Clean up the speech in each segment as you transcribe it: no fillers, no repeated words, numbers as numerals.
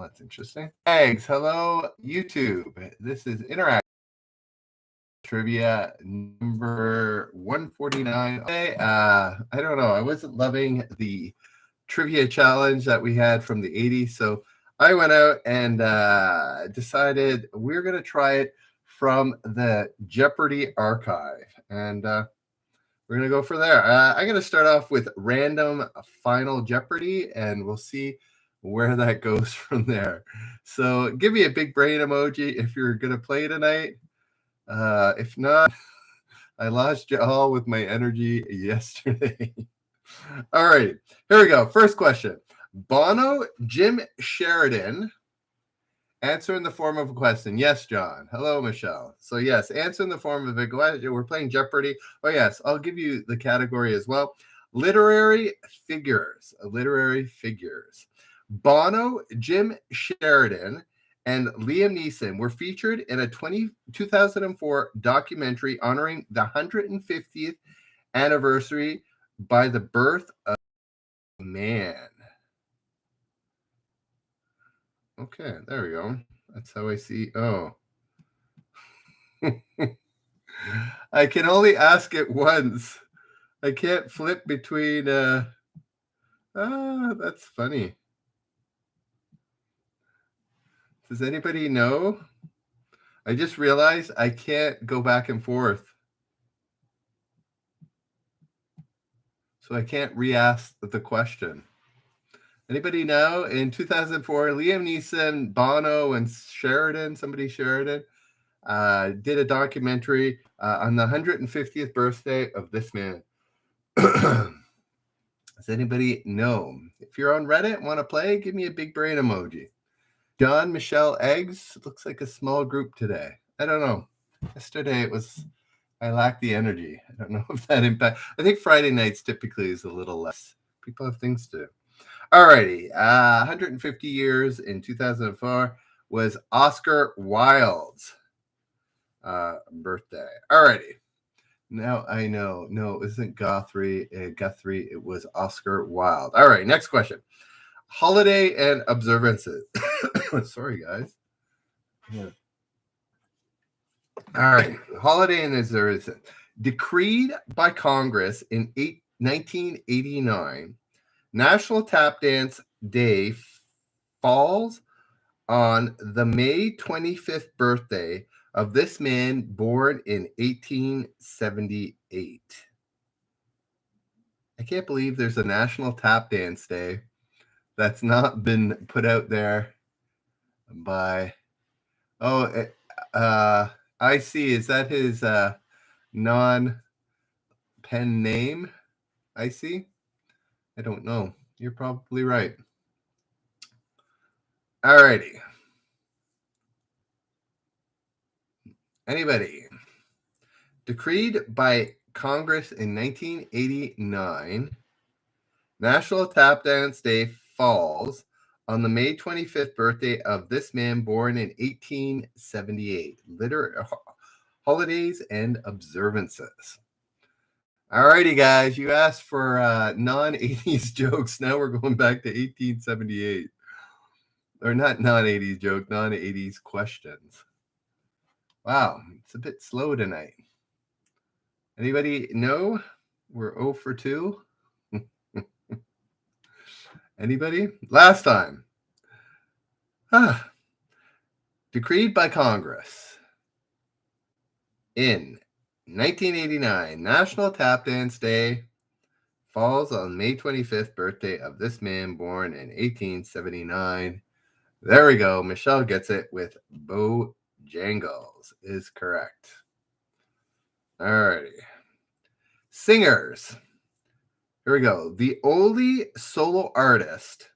that's interesting. Eggs, hello, YouTube. This is Interactive Trivia number 149. Okay, I don't know. I wasn't loving the trivia challenge that we had from the 80s, so I went out and decided we're going to try it from the Jeopardy archive. And we're going to go for there. I'm going to start off with random Final Jeopardy, and we'll see where that goes from there. So give me a big brain emoji if you're going to play tonight. If not, I lost you all with my energy yesterday. All right, here we go. First question. Bono, Jim Sheridan. Answer in the form of a question. Yes, John. Hello, Michelle. So yes, answer in the form of a question. We're playing Jeopardy. Oh yes, I'll give you the category as well. Literary figures. Literary figures. Bono, Jim Sheridan, and Liam Neeson were featured in a 2004 documentary honoring the 150th anniversary by the birth of man. Okay, there we go. That's how I see. Oh. I can only ask it once. I can't flip between that's funny. Does anybody know? I just realized I can't go back and forth. So I can't re-ask the question. Anybody know? In 2004, Liam Neeson, Bono, and Sheridan, did a documentary on the 150th birthday of this man. Does anybody know? If you're on Reddit, want to play, give me a big brain emoji. John, Michelle, Eggs. Looks like a small group today. I don't know. Yesterday I lacked the energy. I don't know if that impact. I think Friday nights typically is a little less. People have things to do. All righty. 150 years in 2004 was Oscar Wilde's birthday. All righty. Now I know. No, it wasn't Guthrie. It was Oscar Wilde. All right. Next question. Holiday and observances. Sorry, guys. Yeah. All right. Holiday and observances. Decreed by Congress in 1989, National Tap Dance Day falls on the May 25th birthday of this man born in 1878. I can't believe there's a National Tap Dance Day that's not been put out there by... I see. Is that his non-pen name? I see. I don't know. You're probably right. All righty. Anybody? Decreed by Congress in 1989, National Tap Dance Day falls on the May 25th birthday of this man born in 1878. Holidays and observances. All righty, guys. You asked for non-80s jokes. Now we're going back to 1878. Or not non-80s joke, non-80s questions. Wow, it's a bit slow tonight. Anybody know? We're 0 for 2. Anybody? Last time. Decreed by Congress in 1989, National Tap Dance Day falls on May 25th birthday of this man born in 1879. There we go. Michelle gets it with Bojangles is correct. All righty. Singers. Here we go. The only solo artist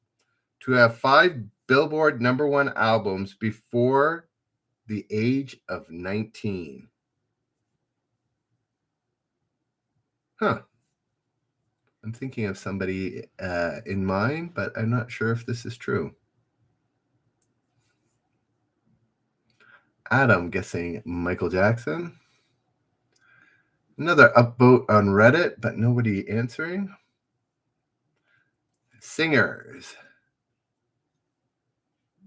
to have 5 Billboard #1 albums before the age of 19. I'm thinking of somebody in mind, but I'm not sure if this is true. Adam guessing Michael Jackson. Another upvote on Reddit, but nobody answering. Singers.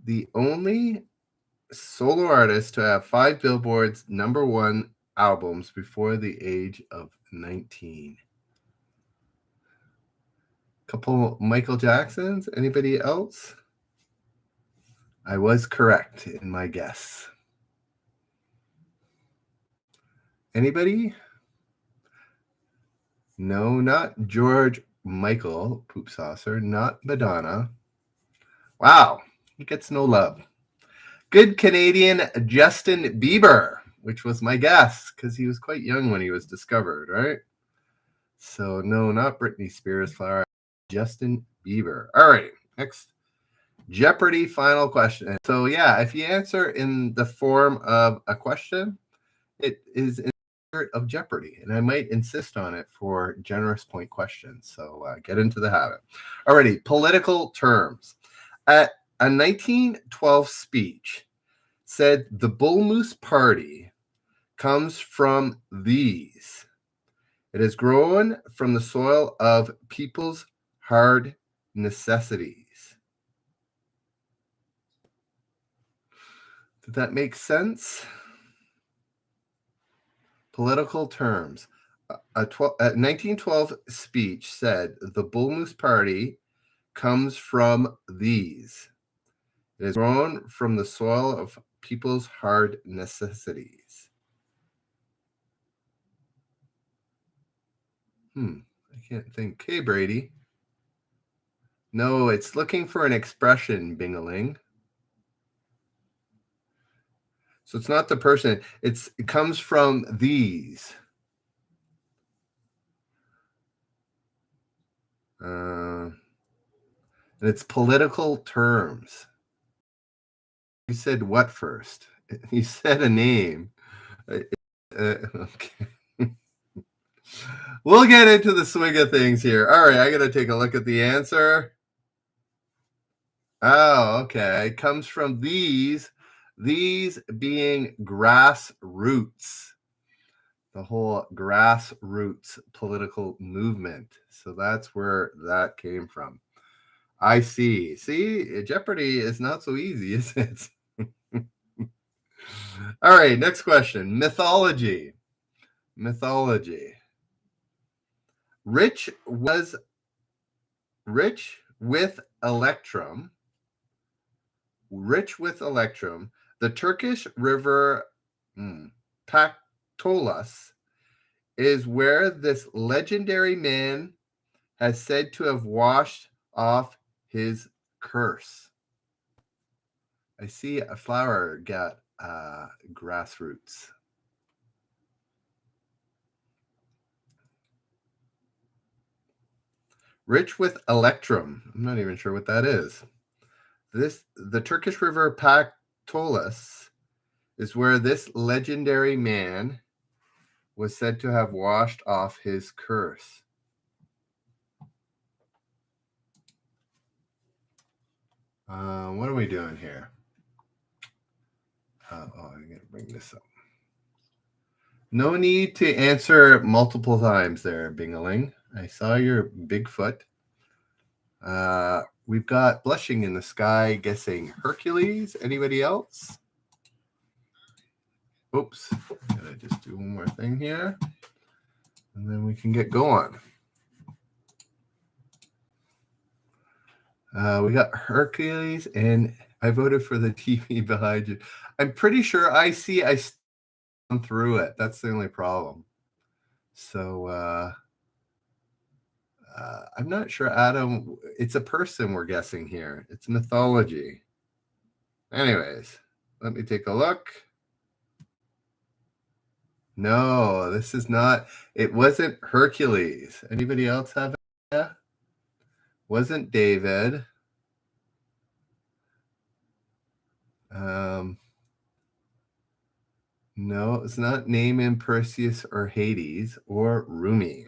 the only solo artist to have 5 Billboard's #1 albums before the age of 19. Couple Michael Jacksons. Anybody else? I was correct in my guess. Anybody? No, not George Michael, Poop Saucer, not Madonna. Wow, he gets no love. Good Canadian Justin Bieber, which was my guess because he was quite young when he was discovered, right? So no, not Britney Spears, Flower. Justin Bieber. All right, next Jeopardy final question. So yeah, if you answer in the form of a question, it is in the spirit of Jeopardy, and I might insist on it for generous point questions. So get into the habit. Alrighty, political terms. At a 1912 speech said the Bull Moose Party comes from these. It is grown from the soil of people's hard necessities. Did that make sense? Political terms. A 1912 speech said the Bull Moose Party comes from these. It is grown from the soil of people's hard necessities. I can't think. Hey, Brady. No, it's looking for an expression, Bingaling. So it's not the person. It comes from these. And it's political terms. You said what first? You said a name. Okay. We'll get into the swing of things here. All right, I got to take a look at the answer. Oh, okay. It comes from these being grassroots, the whole grassroots political movement. So that's where that came from. I see. See, Jeopardy is not so easy, is it? All right, next question. Mythology. Rich with electrum. The Turkish river Pactolus is where this legendary man has said to have washed off his curse. I see a flower got grassroots. Rich with electrum. I'm not even sure what that is. The Turkish river Pactolus is where this legendary man was said to have washed off his curse. What are we doing here? I'm going to bring this up. No need to answer multiple times there, Bingaling. I saw your big foot. We've got Blushing in the Sky guessing Hercules. Anybody else? Oops. Gotta just do one more thing here. And then we can get going. We got Hercules, and I voted for the TV behind you. I'm pretty sure I through it. That's the only problem. So I'm not sure, Adam. It's a person we're guessing here. It's mythology. Anyways, let me take a look. No, this is not. It wasn't Hercules. Anybody else have it? Yeah? Wasn't David. No, it's not Naaman, Perseus, or Hades, or Rumi.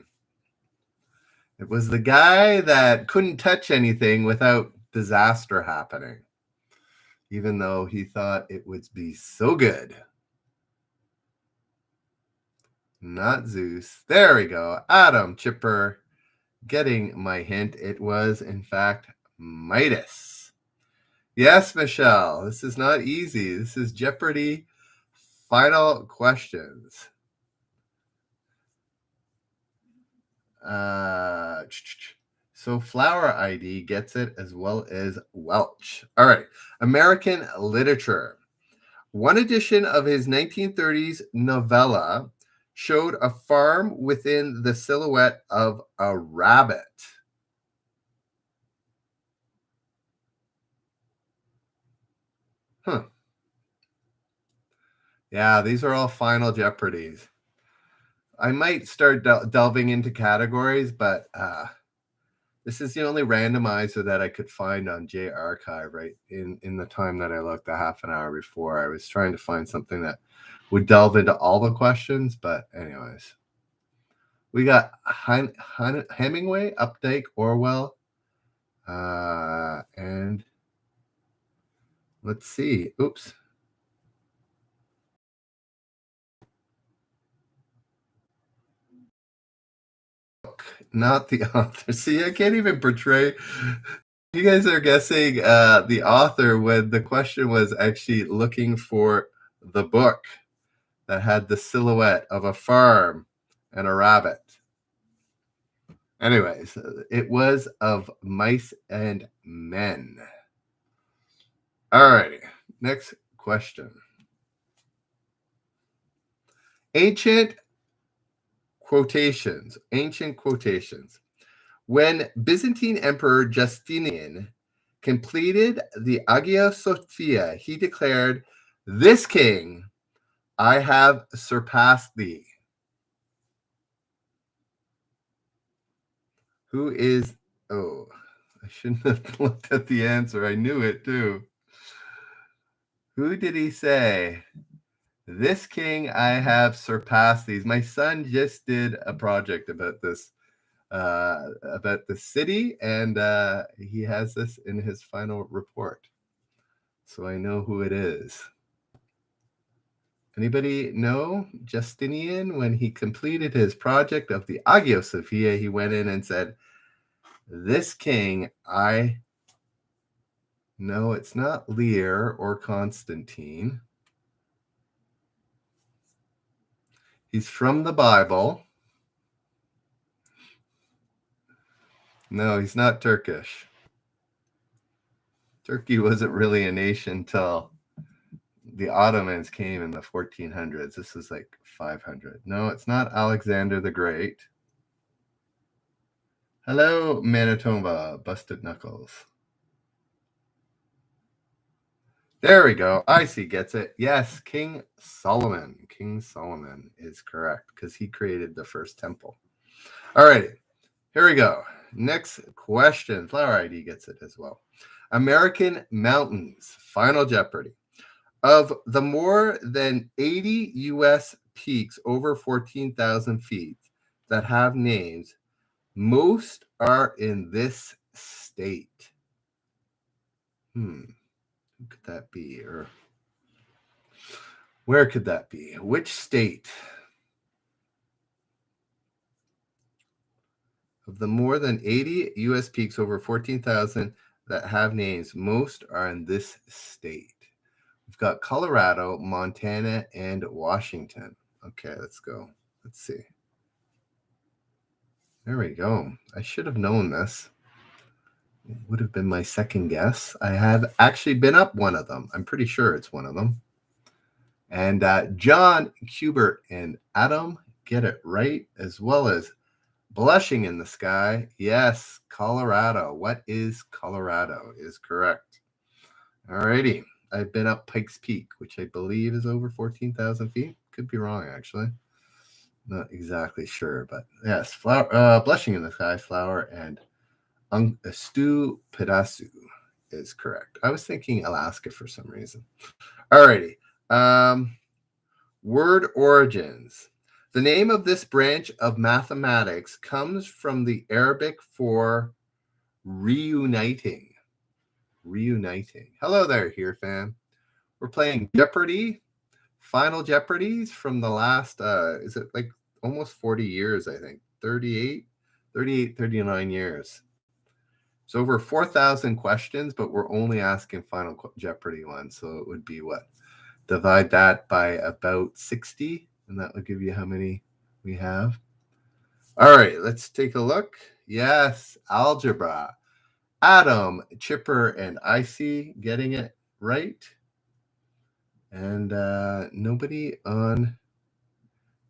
It was the guy that couldn't touch anything without disaster happening, even though he thought it would be so good. Not Zeus. There we go. Adam Chipper getting my hint. It was, in fact, Midas. Yes, Michelle. This is not easy. This is Jeopardy final questions. So Flower ID gets it as well as Welch. All right. American literature. One edition of his 1930s novella showed a farm within the silhouette of a rabbit. Huh. Yeah, these are all final Jeopardies. I might start delving into categories, but this is the only randomizer that I could find on JArchive right in the time that I looked, a half an hour before. I was trying to find something that would delve into all the questions, but anyways. We got Hemingway, Updike, Orwell, and let's see. Oops. Not the author. See, I can't even portray. You guys are guessing the author when the question was actually looking for the book that had the silhouette of a farm and a rabbit. Anyways, it was Of Mice and Men. All right, next question. Ancient quotations. When Byzantine Emperor Justinian completed the Hagia Sophia, he declared, "This king, I have surpassed thee." Who is, oh, I shouldn't have looked at the answer. I knew it too. Who did he say? This king, I have surpassed these. My son just did a project about this, about the city, and he has this in his final report. So I know who it is. Anybody know Justinian, when he completed his project of the Hagia Sophia, he went in and said, "This king, I..." No, it's not Lear or Constantine. He's from the Bible. No, he's not Turkish. Turkey wasn't really a nation till the Ottomans came in the 1400s. This is like 500. No, it's not Alexander the Great. Hello, Manitoba, Busted Knuckles. There we go. I see, gets it. Yes, King Solomon. King Solomon is correct because he created the first temple. All right, here we go. Next question. Flower ID gets it as well. American mountains. Final Jeopardy. Of the more than 80 U.S. peaks over 14,000 feet that have names, most are in this state. Who could that be? Or where could that be? Which state? Of the more than 80 U.S. peaks over 14,000 that have names, most are in this state. We've got Colorado, Montana, and Washington. Okay, let's go. Let's see. There we go. I should have known this. It would have been my second guess. I have actually been up one of them. I'm pretty sure it's one of them. And John, Hubert, and Adam get it right, as well as Blushing in the Sky. Yes, Colorado. What is Colorado is correct. All righty. I've been up Pikes Peak, which I believe is over 14,000 feet. Could be wrong, actually. Not exactly sure, but yes. Blushing in the Sky, Flower, and Stu Pedasu is correct. I was thinking Alaska for some reason. Alrighty. Word origins. The name of this branch of mathematics comes from the Arabic for reuniting. Reuniting. Hello there, here fam. We're playing Jeopardy, final Jeopardies from the last, is it like almost 40 years, I think. 39 years. It's over 4,000 questions, but we're only asking Final Jeopardy ones. So it would be what? Divide that by about 60, and that will give you how many we have. All right, let's take a look. Yes, algebra. Adam, Chipper, and Icy getting it right. And nobody on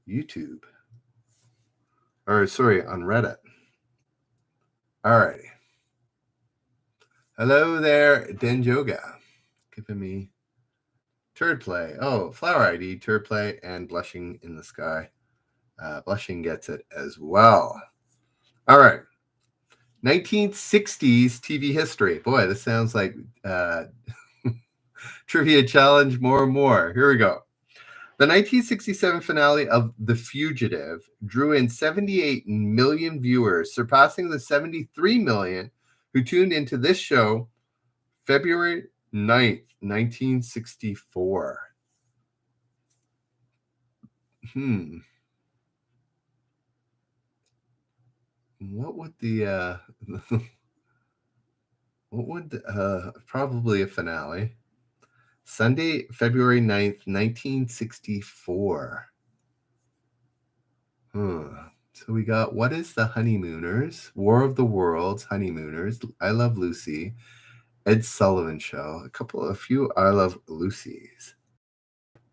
YouTube. Or sorry, on Reddit. All right. Hello there, Denjoga. Giving me turd play. Oh, Flower ID, turd play, and Blushing in the Sky. Blushing gets it as well. All right. 1960s TV history. Boy, this sounds like trivia challenge more and more. Here we go. The 1967 finale of The Fugitive drew in 78 million viewers, surpassing the 73 million who tuned into this show February 9th, 1964. What would the probably a finale? Sunday, February 9th, 1964. So we got What is the Honeymooners? War of the Worlds, Honeymooners, I Love Lucy, Ed Sullivan Show, a few I Love Lucy's.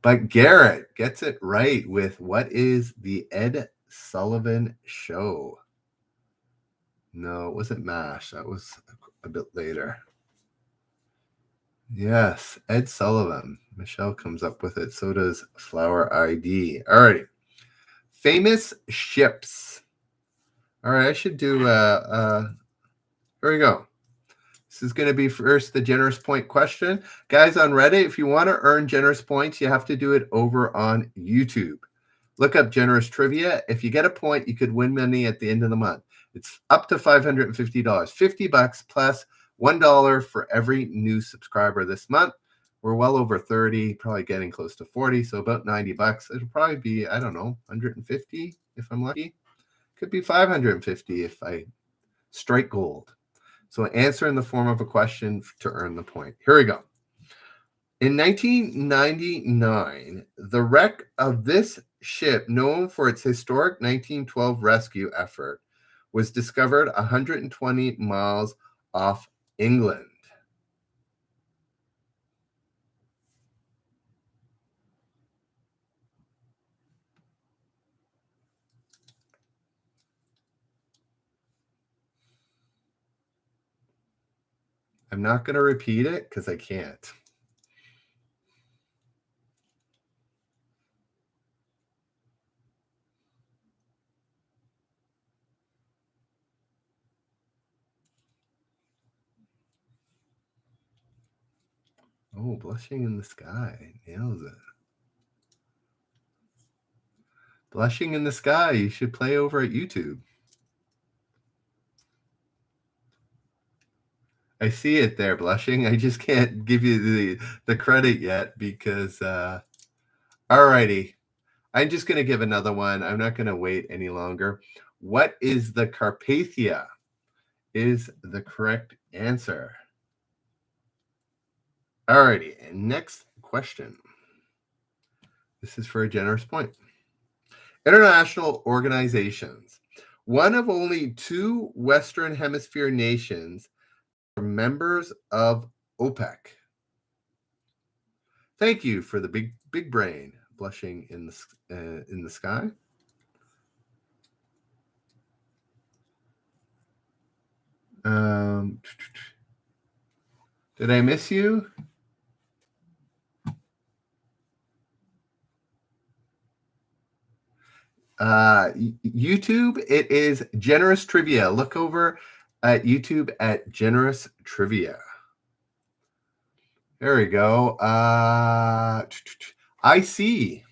But Garrett gets it right with What is the Ed Sullivan Show? No, it wasn't MASH. That was a bit later. Yes, Ed Sullivan. Michelle comes up with it. So does Flower ID. All right. Famous ships. All right, I should do here we go. This is going to be first the generous point question. Guys on Reddit, if you want to earn generous points, you have to do it over on YouTube. Look up generous trivia. If you get a point, you could win money at the end of the month. It's up to $550, $50 plus $1 for every new subscriber this month. We're well over 30, probably getting close to 40, so about $90. It'll probably be, I don't know, 150 if I'm lucky. Could be 550 if I strike gold. So answer in the form of a question to earn the point. Here we go. In 1999, the wreck of this ship, known for its historic 1912 rescue effort, was discovered 120 miles off England. I'm not going to repeat it because I can't. Oh, Blushing in the Sky. Nails it. Blushing in the Sky. You should play over at YouTube. I see it there, Blushing. I just can't give you the credit yet because, alrighty. I'm just going to give another one. I'm not going to wait any longer. What is the Carpathia? Is the correct answer. Alrighty, next question. This is for a generous point. International organizations. One of only 2 Western Hemisphere nations are members of OPEC. Thank you for the big brain. Blushing in the Sky. Did I miss you? YouTube, it is Generous Trivia. Look over at YouTube at Generous Trivia. There we go. IC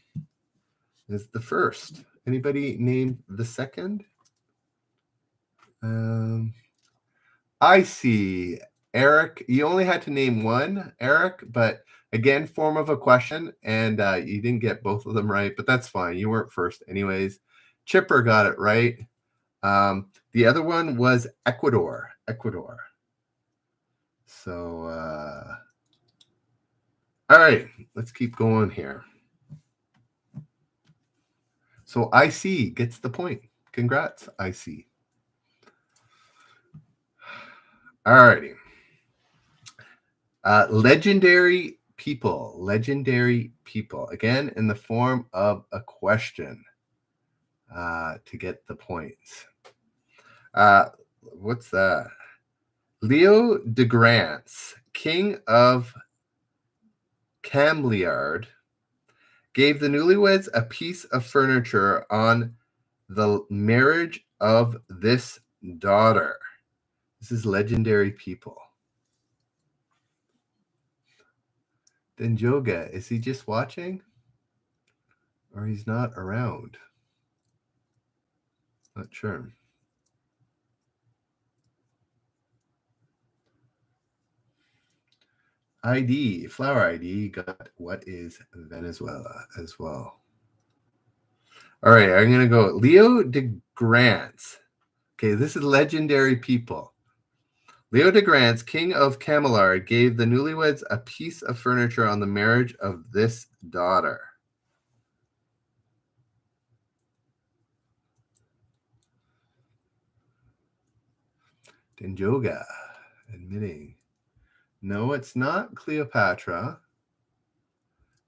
is the first. Anybody name the second? I see. Eric, you only had to name one, Eric, but again, form of a question, and you didn't get both of them right, but that's fine. You weren't first anyways. Chipper got it right. The other one was Ecuador. Ecuador. So, all right, let's keep going here. So IC gets the point. Congrats, IC. All righty. Legendary people. Legendary people. Again, in the form of a question to get the points. What's that? Leo de Grance, king of Camliard, gave the newlyweds a piece of furniture on the marriage of this daughter. This is legendary people. Then Joga, is he just watching? Or he's not around? Not sure. ID, Flower ID got What is Venezuela as well. All right, I'm going to go Leo de Grance. Okay, this is legendary people. Leo de Grance, king of Cameliard, gave the newlyweds a piece of furniture on the marriage of this daughter. Denjoga admitting. No, it's not Cleopatra.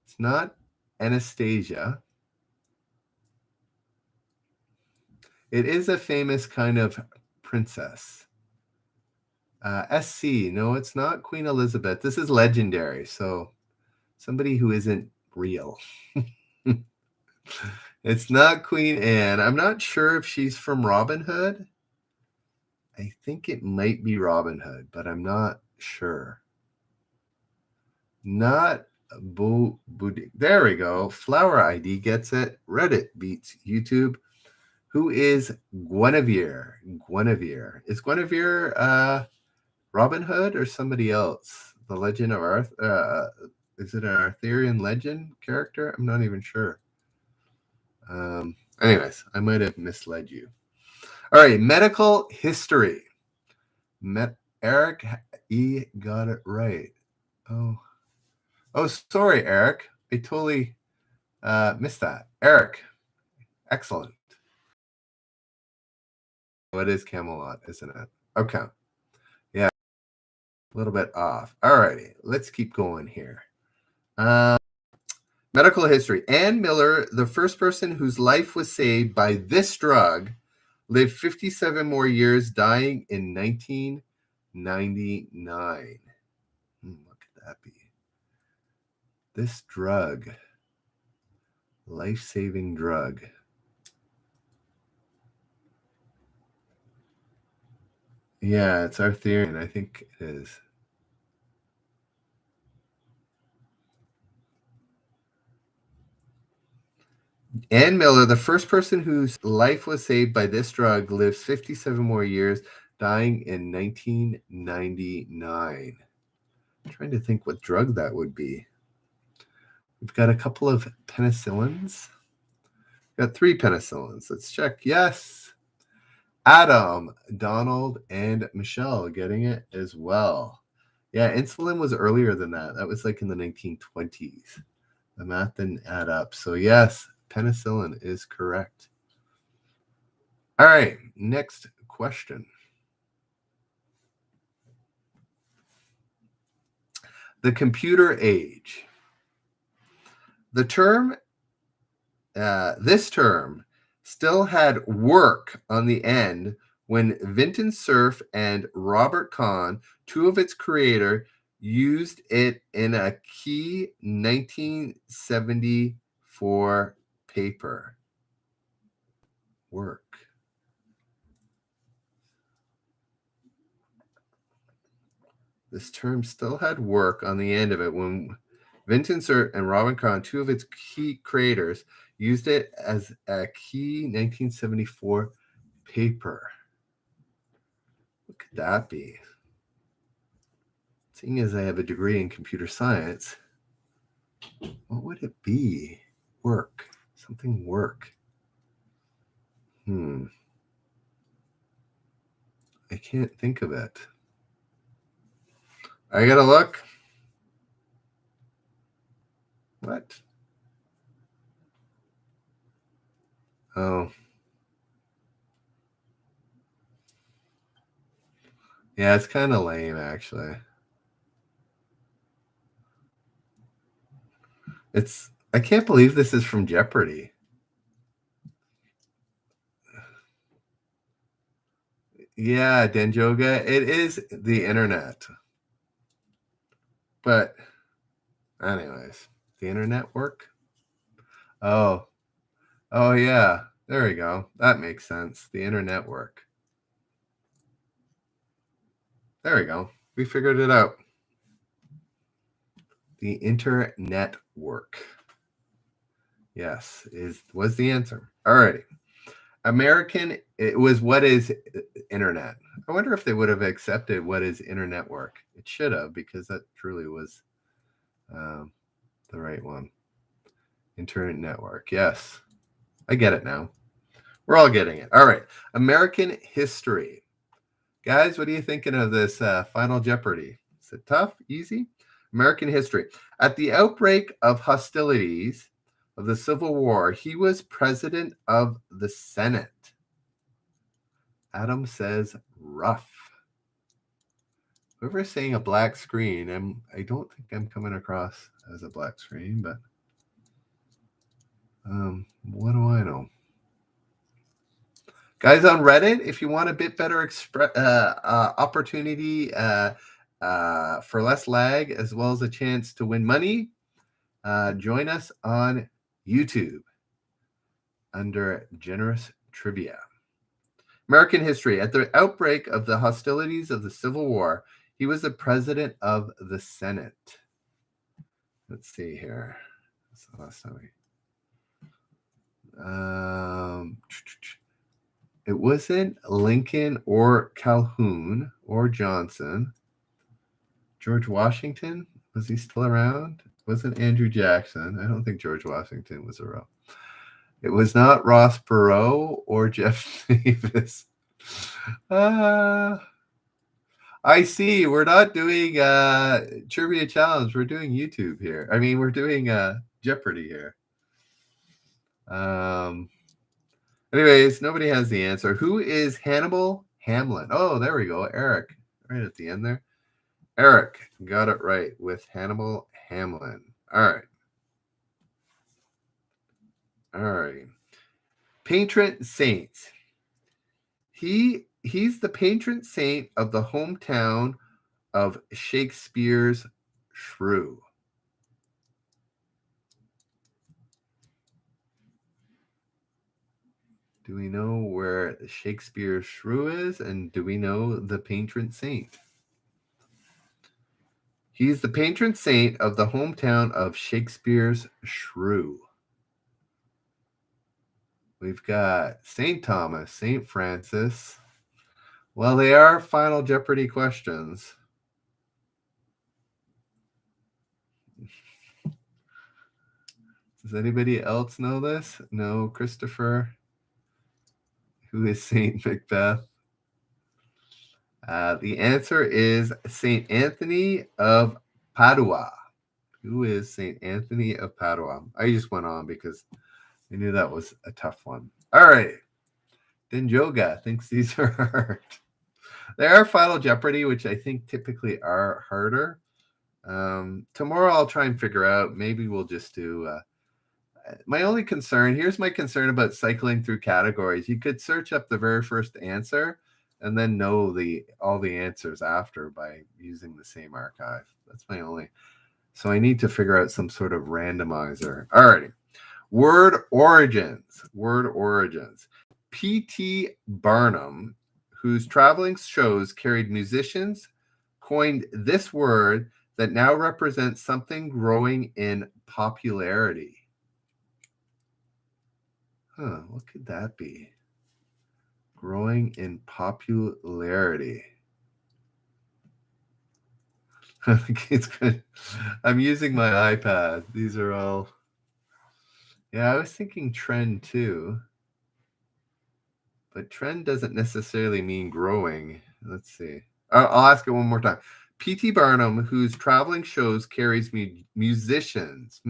It's not Anastasia. It is a famous kind of princess. SC. No, it's not Queen Elizabeth. This is legendary. So somebody who isn't real. It's not Queen Anne. I'm not sure if she's from Robin Hood. I think it might be Robin Hood, but I'm not sure. Not There we go. Flower ID gets it. Reddit beats YouTube. Who is Guinevere? Guinevere. Is Guinevere Robin Hood or somebody else? The Legend of Arthur? Is it an Arthurian legend character? I'm not even sure. Anyways, I might have misled you. All right, medical history. Eric E got it right. Oh, sorry, Eric. I totally missed that. Eric, excellent. What is Camelot, isn't it? Okay. Yeah, a little bit off. All righty, let's keep going here. Medical history. Ann Miller, the first person whose life was saved by this drug, lived 57 more years, dying in 1999. What could that be? This drug, life-saving drug. Yeah, it's Arthurian. I think it is. Ann Miller, the first person whose life was saved by this drug, lives 57 more years, dying in 1999. I'm trying to think what drug that would be. We've got a couple of penicillins. We've got 3 penicillins. Let's check. Yes. Adam, Donald, and Michelle getting it as well. Yeah, insulin was earlier than that. That was like in the 1920s. The math didn't add up. So yes, penicillin is correct. All right, next question. The computer age. The term, this term, still had work on the end when Vinton Cerf and Robert Kahn, 2 of its creators, used it in a key 1974 paper. Work. This term still had work on the end of it when Vinton Cerf and Robert Kahn, 2 of its key creators, used it as a key 1974 paper. What could that be? Seeing as I have a degree in computer science, what would it be? Work. Something work. I can't think of it. I gotta look. What? Oh. Yeah, it's kind of lame, actually. I can't believe this is from Jeopardy. Yeah, Denjoga. It is the internet. But anyways, the internet work? Oh. Oh yeah. There we go. That makes sense. The internet work. There we go. We figured it out. The internet work. Yes, was the answer. All righty. American, it was what is internet. I wonder if they would have accepted what is internet work. It should have, because that truly was the right one. Internet network. Yes, I get it now. We're all getting it. All right. American history. Guys, what are you thinking of this Final Jeopardy? Is it tough? Easy? American history. At the outbreak of hostilities of the Civil War, he was president of the Senate. Adam says rough. Whoever's saying a black screen, I don't think I'm coming across as a black screen, but what do I know? Guys on Reddit, if you want a bit better opportunity for less lag, as well as a chance to win money, join us on YouTube under Generous Trivia. American history. At the outbreak of the hostilities of the Civil War, he was the president of the Senate. Let's see here. That's the last time it wasn't Lincoln or Calhoun or Johnson. George Washington, was he still around? Wasn't Andrew Jackson? I don't think George Washington was around. It was not Ross Perot or Jeff Davis. I see. We're not doing Trivia Challenge. We're doing YouTube here. I mean, we're doing Jeopardy here. Anyways, nobody has the answer. Who is Hannibal Hamlin? Oh, there we go. Eric, right at the end there. Eric got it right with Hannibal Hamlin. All right. All right. Patron saint. He's the patron saint of the hometown of Shakespeare's Shrew. Do we know where Shakespeare's Shrew is? And do we know the patron saint? He's the patron saint of the hometown of Shakespeare's Shrew. We've got St. Thomas, St. Francis. Well, they are Final Jeopardy questions. Does anybody else know this? No, Christopher? Who is St. Macbeth? The answer is St. Anthony of Padua. Who is St. Anthony of Padua? I just went on because I knew that was a tough one. All right. Denjoga thinks these are hard. They are Final Jeopardy, which I think typically are harder. Tomorrow I'll try and figure out. Maybe we'll just do... my only concern, here's my concern about cycling through categories. You could search up the very first answer and then know all the answers after by using the same archive. That's my only... So I need to figure out some sort of randomizer. All righty. Word origins. Word origins. P.T. Barnum, whose traveling shows carried musicians, coined this word that now represents something growing in popularity. What could that be? Growing in popularity. I think it's good. I'm using my iPad. These are all... Yeah, I was thinking trend too. But trend doesn't necessarily mean growing. Let's see. I'll ask it one more time. P.T. Barnum, whose traveling shows carries musicians.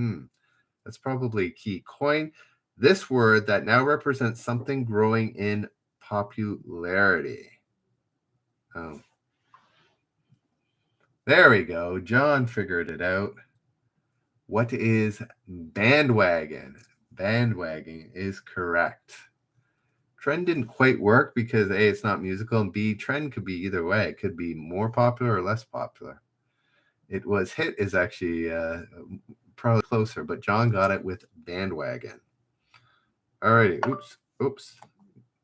That's probably a key. Coin this word that now represents something growing in popularity. Oh. There we go. John figured it out. What is bandwagon? Bandwagon is correct. Trend didn't quite work because A, it's not musical, and B, trend could be either way. It could be more popular or less popular. It was hit is actually probably closer, but John got it with bandwagon. Alrighty. Oops.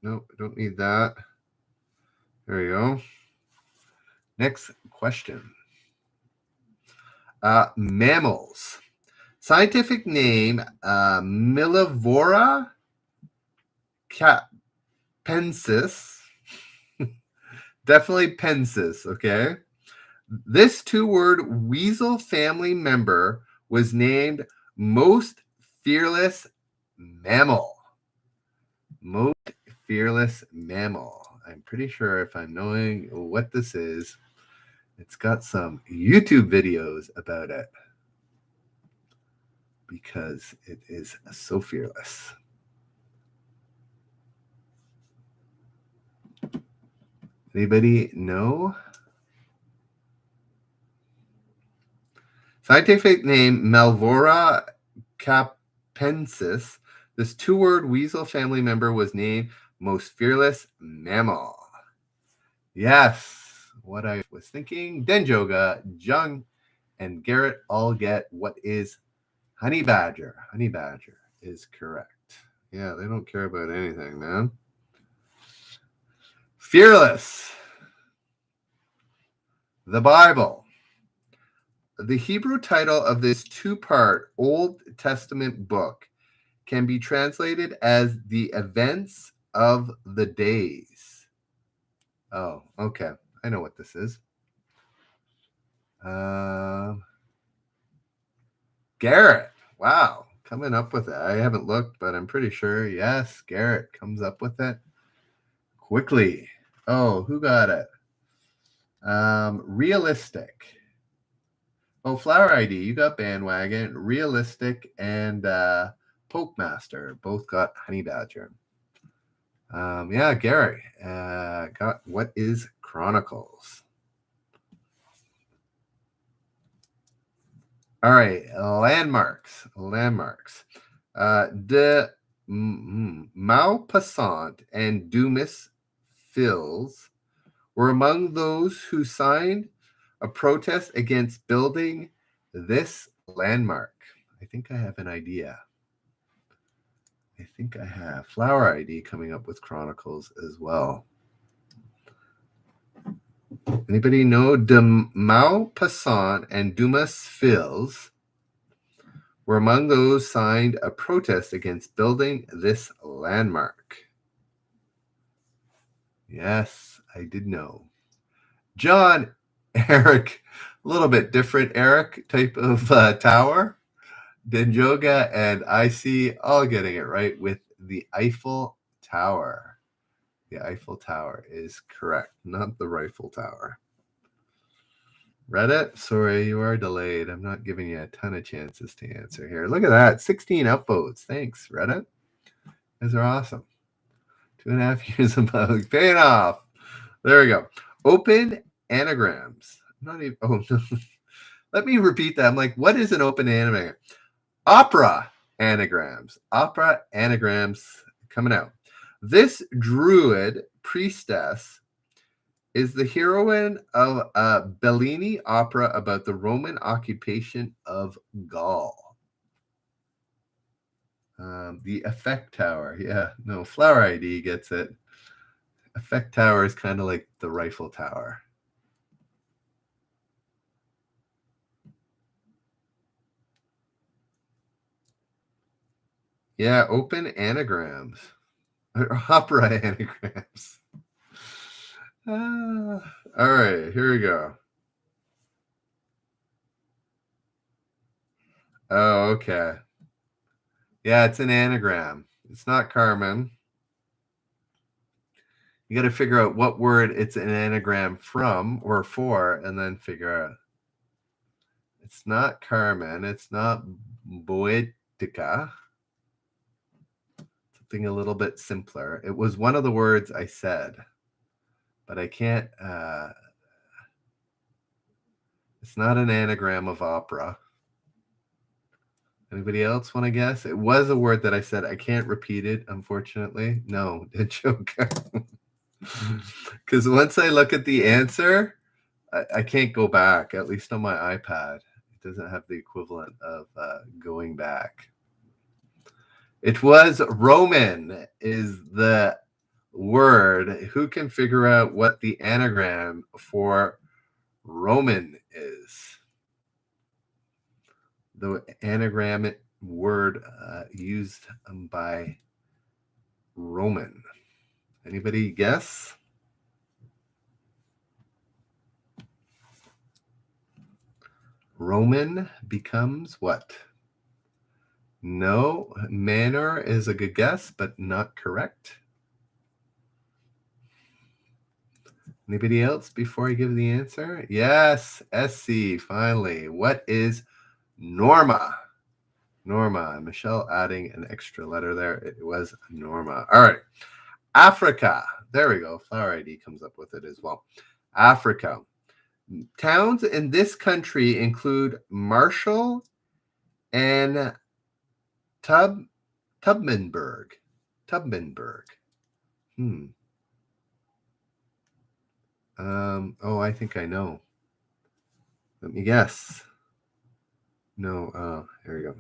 No, don't need that. There we go. Next question. Mammals. Scientific name, Millivora capensis. Definitely pensis, okay? This two-word weasel family member was named most fearless mammal. Most fearless mammal. I'm pretty sure if I'm knowing what this is, it's got some YouTube videos about it because it is so fearless. Anybody know? Scientific name Mellivora capensis. This two-word weasel family member was named most fearless mammal. Yes, what I was thinking. Denjoga, Jung, and Garrett all get what is honey badger. Honey badger is correct. Yeah, they don't care about anything, man. Fearless. The Bible. The Hebrew title of this two-part Old Testament book can be translated as the events of the days. Oh, okay. I know what this is. Garrett. Wow. Coming up with it. I haven't looked, but I'm pretty sure. Yes, Garrett comes up with it quickly. Oh, who got it? Realistic. Oh, Flower ID. You got bandwagon. Realistic and Poke Master both got honey badger. Yeah, Gary got what is Chronicles. All right, landmarks. De Maupassant and Dumas Fils were among those who signed a protest against building this landmark. I think I have an idea. I think I have Flower ID coming up with Chronicles as well. Anybody know De Maupassant and Dumas Fils were among those signed a protest against building this landmark? Yes, I did know. John, Eric, a little bit different Eric type of tower. Denjoga and IC all getting it right with the Eiffel Tower. The Eiffel Tower is correct, not the Rifle Tower. Reddit, sorry, you are delayed. I'm not giving you a ton of chances to answer here. Look at that, 16 upvotes. Thanks, Reddit. Those are awesome. 2.5 years of bugs paying off. There we go. Open anagrams. Not even. Oh no. Let me repeat that. I'm like, what is an open anagram? Opera anagrams. Opera anagrams coming out. This druid priestess is the heroine of a Bellini opera about the Roman occupation of Gaul. The Effect Tower. Yeah, no, Flower ID gets it. Effect Tower is kind of like the Rifle Tower. Yeah, open anagrams. Opera anagrams. All right, here we go. Oh, okay. Yeah, it's an anagram. It's not Carmen. You got to figure out what word it's an anagram from or for, and then figure out. It's not Carmen. It's not Boetica. Something a little bit simpler. It was one of the words I said, but I can't. It's not an anagram of opera. Anybody else want to guess? It was a word that I said. I can't repeat it, unfortunately. No, joke. Because once I look at the answer, I can't go back, at least on my iPad. It doesn't have the equivalent of going back. It was Roman is the word. Who can figure out what the anagram for Roman is? The anagram word used by Roman. Anybody guess? Roman becomes what? No, manor is a good guess, but not correct. Anybody else before I give the answer? Yes, SC, finally. What is Norma? Norma. Michelle adding an extra letter there. It was Norma. All right. Africa. There we go. Flower ID comes up with it as well. Africa. Towns in this country include Marshall and Tubmanburg. Tubmanburg. I think I know. Let me guess. No. Here we go.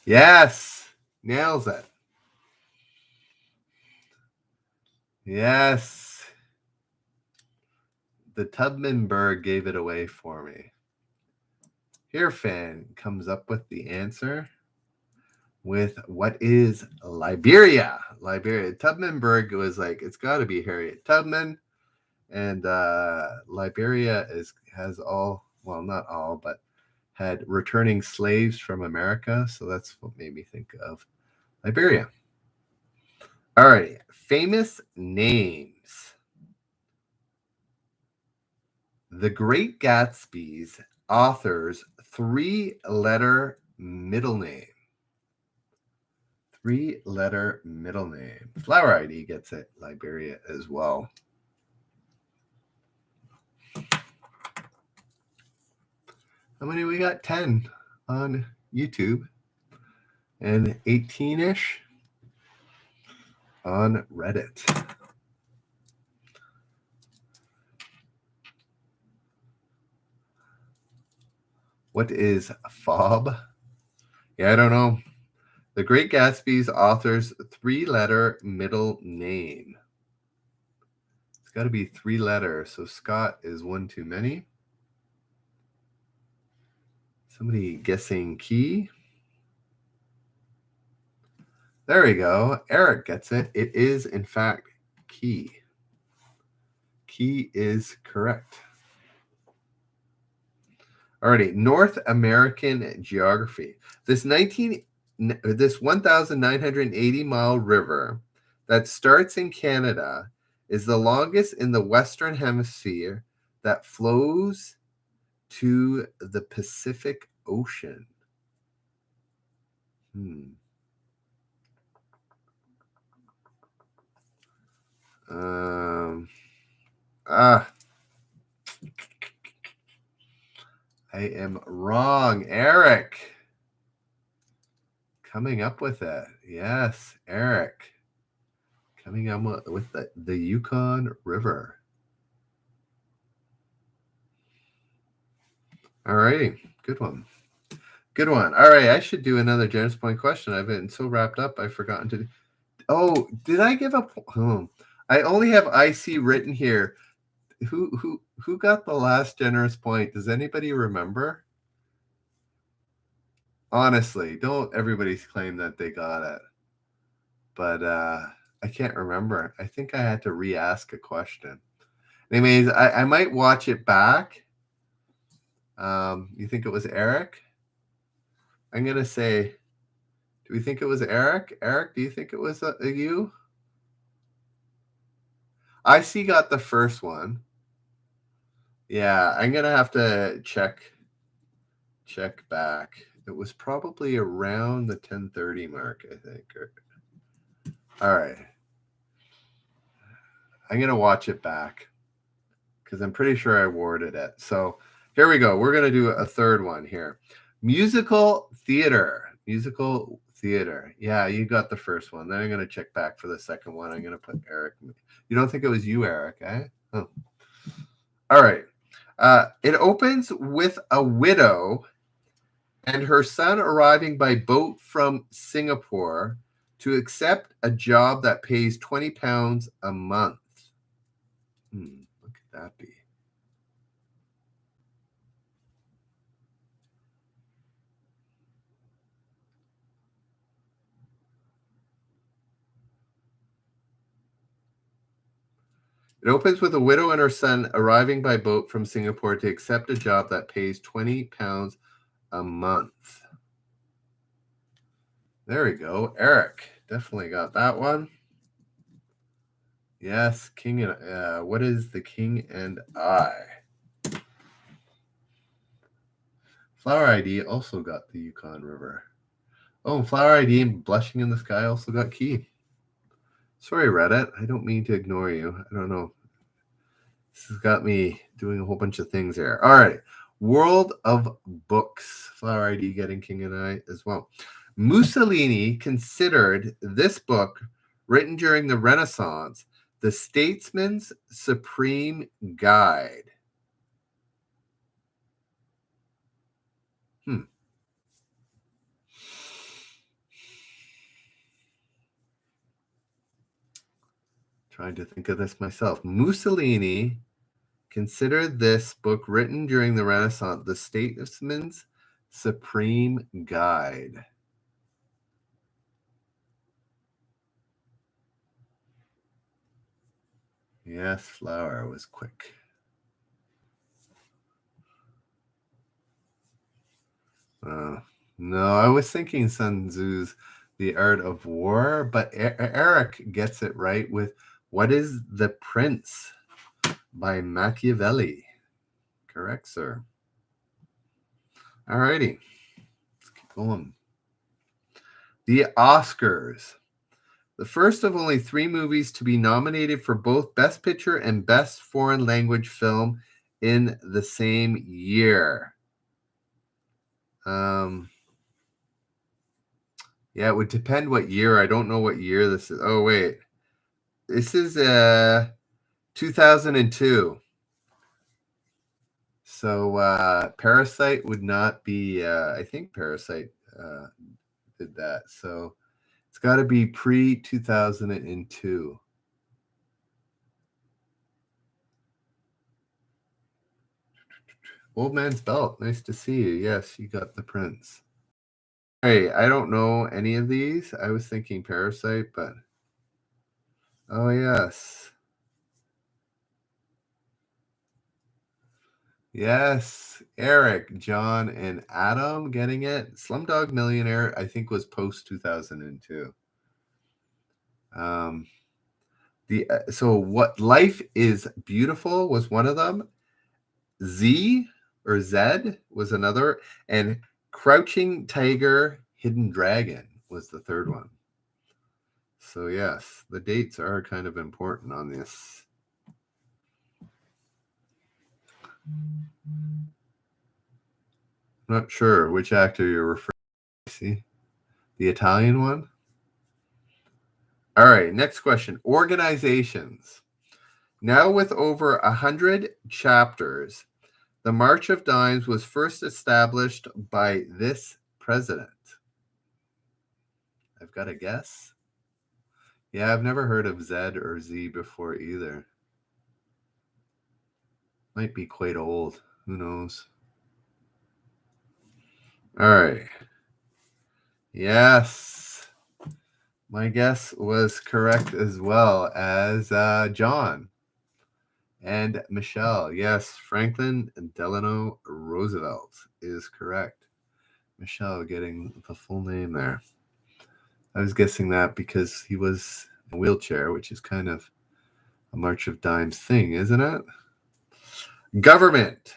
Yes. Nails it. Yes. The Tubmanburg gave it away for me. Here, fan comes up with the answer with what is Liberia? Liberia. Tubmanburg was like, it's got to be Harriet Tubman. And Liberia has all, well, not all, but had returning slaves from America. So that's what made me think of Liberia. All right. Famous names. The Great Gatsby's author's 3-letter middle name. 3-letter middle name. Flower ID gets it. Liberia as well. How many we got? 10 on YouTube and 18-ish on Reddit. What is FOB? Yeah, I don't know. The Great Gatsby's author's 3-letter middle name. It's got to be 3 letters. So Scott is one too many. Somebody guessing Key. There we go. Eric gets it. It is, in fact, Key. Key is correct. Alrighty, North American geography. This 1,980-mile river that starts in Canada is the longest in the Western Hemisphere that flows to the Pacific Ocean. I am wrong. Eric coming up with it. Yes, Eric coming up with the Yukon River. All right, good one. Good one. All right, I should do another Generous Point question. I've been so wrapped up, I've forgotten to. Oh, did I give up? I only have IC written here. Who got the last Generous Point? Does anybody remember? Honestly, don't everybody claim that they got it. But I can't remember. I think I had to re-ask a question. Anyways, I might watch it back. You think it was Eric? I'm going to say, do we think it was Eric? Eric, do you think it was you? IC got the first one. Yeah, I'm gonna have to check back. It was probably around the 10:30 mark, I think. All right. I'm gonna watch it back because I'm pretty sure I awarded it. So here we go. We're gonna do a third one here. Musical theater. Yeah, you got the first one. Then I'm gonna check back for the second one. I'm gonna put Eric. You don't think it was you, Eric, eh? Oh. All right. It opens with a widow and her son arriving by boat from Singapore to accept a job that pays £20 a month. What could that be? It opens with a widow and her son arriving by boat from Singapore to accept a job that pays £20 a month. There we go. Eric definitely got that one. Yes, King and what is the King and I? Flower ID also got the Yukon River. Oh, Flower ID and Blushing in the Sky also got Key. Sorry, Reddit. I don't mean to ignore you. I don't know. This has got me doing a whole bunch of things here. All right. World of Books. Flower ID getting King and I as well. Mussolini considered this book, written during the Renaissance, the statesman's supreme guide. Trying to think of this myself. Mussolini considered this book, written during the Renaissance, the statesman's supreme guide. Yes, Flower was quick. No, I was thinking Sun Tzu's The Art of War, but Eric gets it right with What is the Prince by Machiavelli. Correct, sir. All righty. Let's keep going. The Oscars. The first of only 3 movies to be nominated for both Best Picture and Best Foreign Language Film in the same year. Yeah, it would depend what year. I don't know what year this is. Oh, wait. This is 2002. So Parasite would not be, I think Parasite did that. So it's got to be pre-2002. Old Man's Belt. Nice to see you. Yes, you got The Prince. Hey, I don't know any of these. I was thinking Parasite, but... Oh, yes. Yes. Eric, John, and Adam getting it. Slumdog Millionaire, I think, was post-2002. So What Life is Beautiful was one of them. Z was another. And Crouching Tiger, Hidden Dragon was the third one. So yes, the dates are kind of important on this. Not sure which actor you're referring to. See? The Italian one? All right, next question. Organizations. Now with over 100 chapters, the March of Dimes was first established by this president. I've got a guess. Yeah, I've never heard of Z or Z before either. Might be quite old. Who knows? All right. Yes. My guess was correct as well as John and Michelle. Yes, Franklin Delano Roosevelt is correct. Michelle getting the full name there. I was guessing that because he was in a wheelchair, which is kind of a March of Dimes thing, isn't it? Government.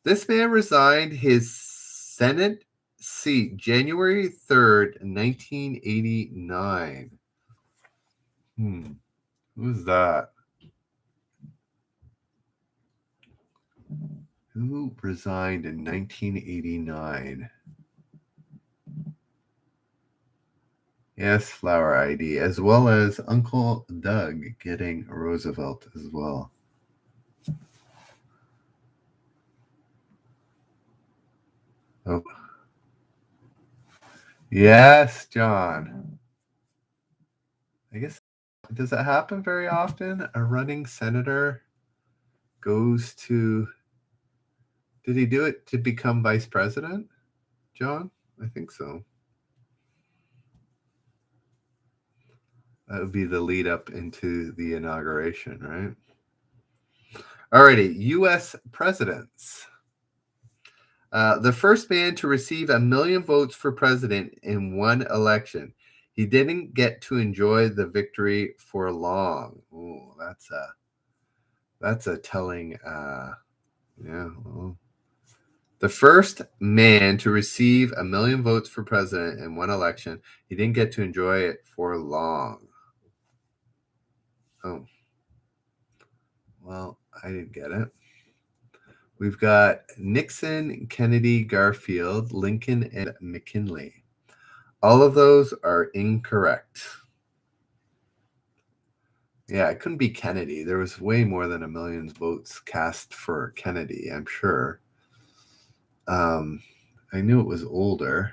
This man resigned his Senate seat January 3rd, 1989. Who's that? Who resigned in 1989? Yes, Flower ID, as well as Uncle Doug getting Roosevelt as well. Oh. Yes, John. I guess, does it happen very often? A running senator goes to, did he do it to become vice president, John? I think so. That would be the lead up into the inauguration, right? Alrighty, U.S. presidents. The first man to receive 1 million votes for president in one election. He didn't get to enjoy the victory for long. Oh, that's a telling. Well, the first man to receive 1 million votes for president in one election. He didn't get to enjoy it for long. Oh, well, I didn't get it. We've got Nixon, Kennedy, Garfield, Lincoln, and McKinley. All of those are incorrect. Yeah, it couldn't be Kennedy. There was way more than 1 million votes cast for Kennedy, I'm sure. I knew it was older.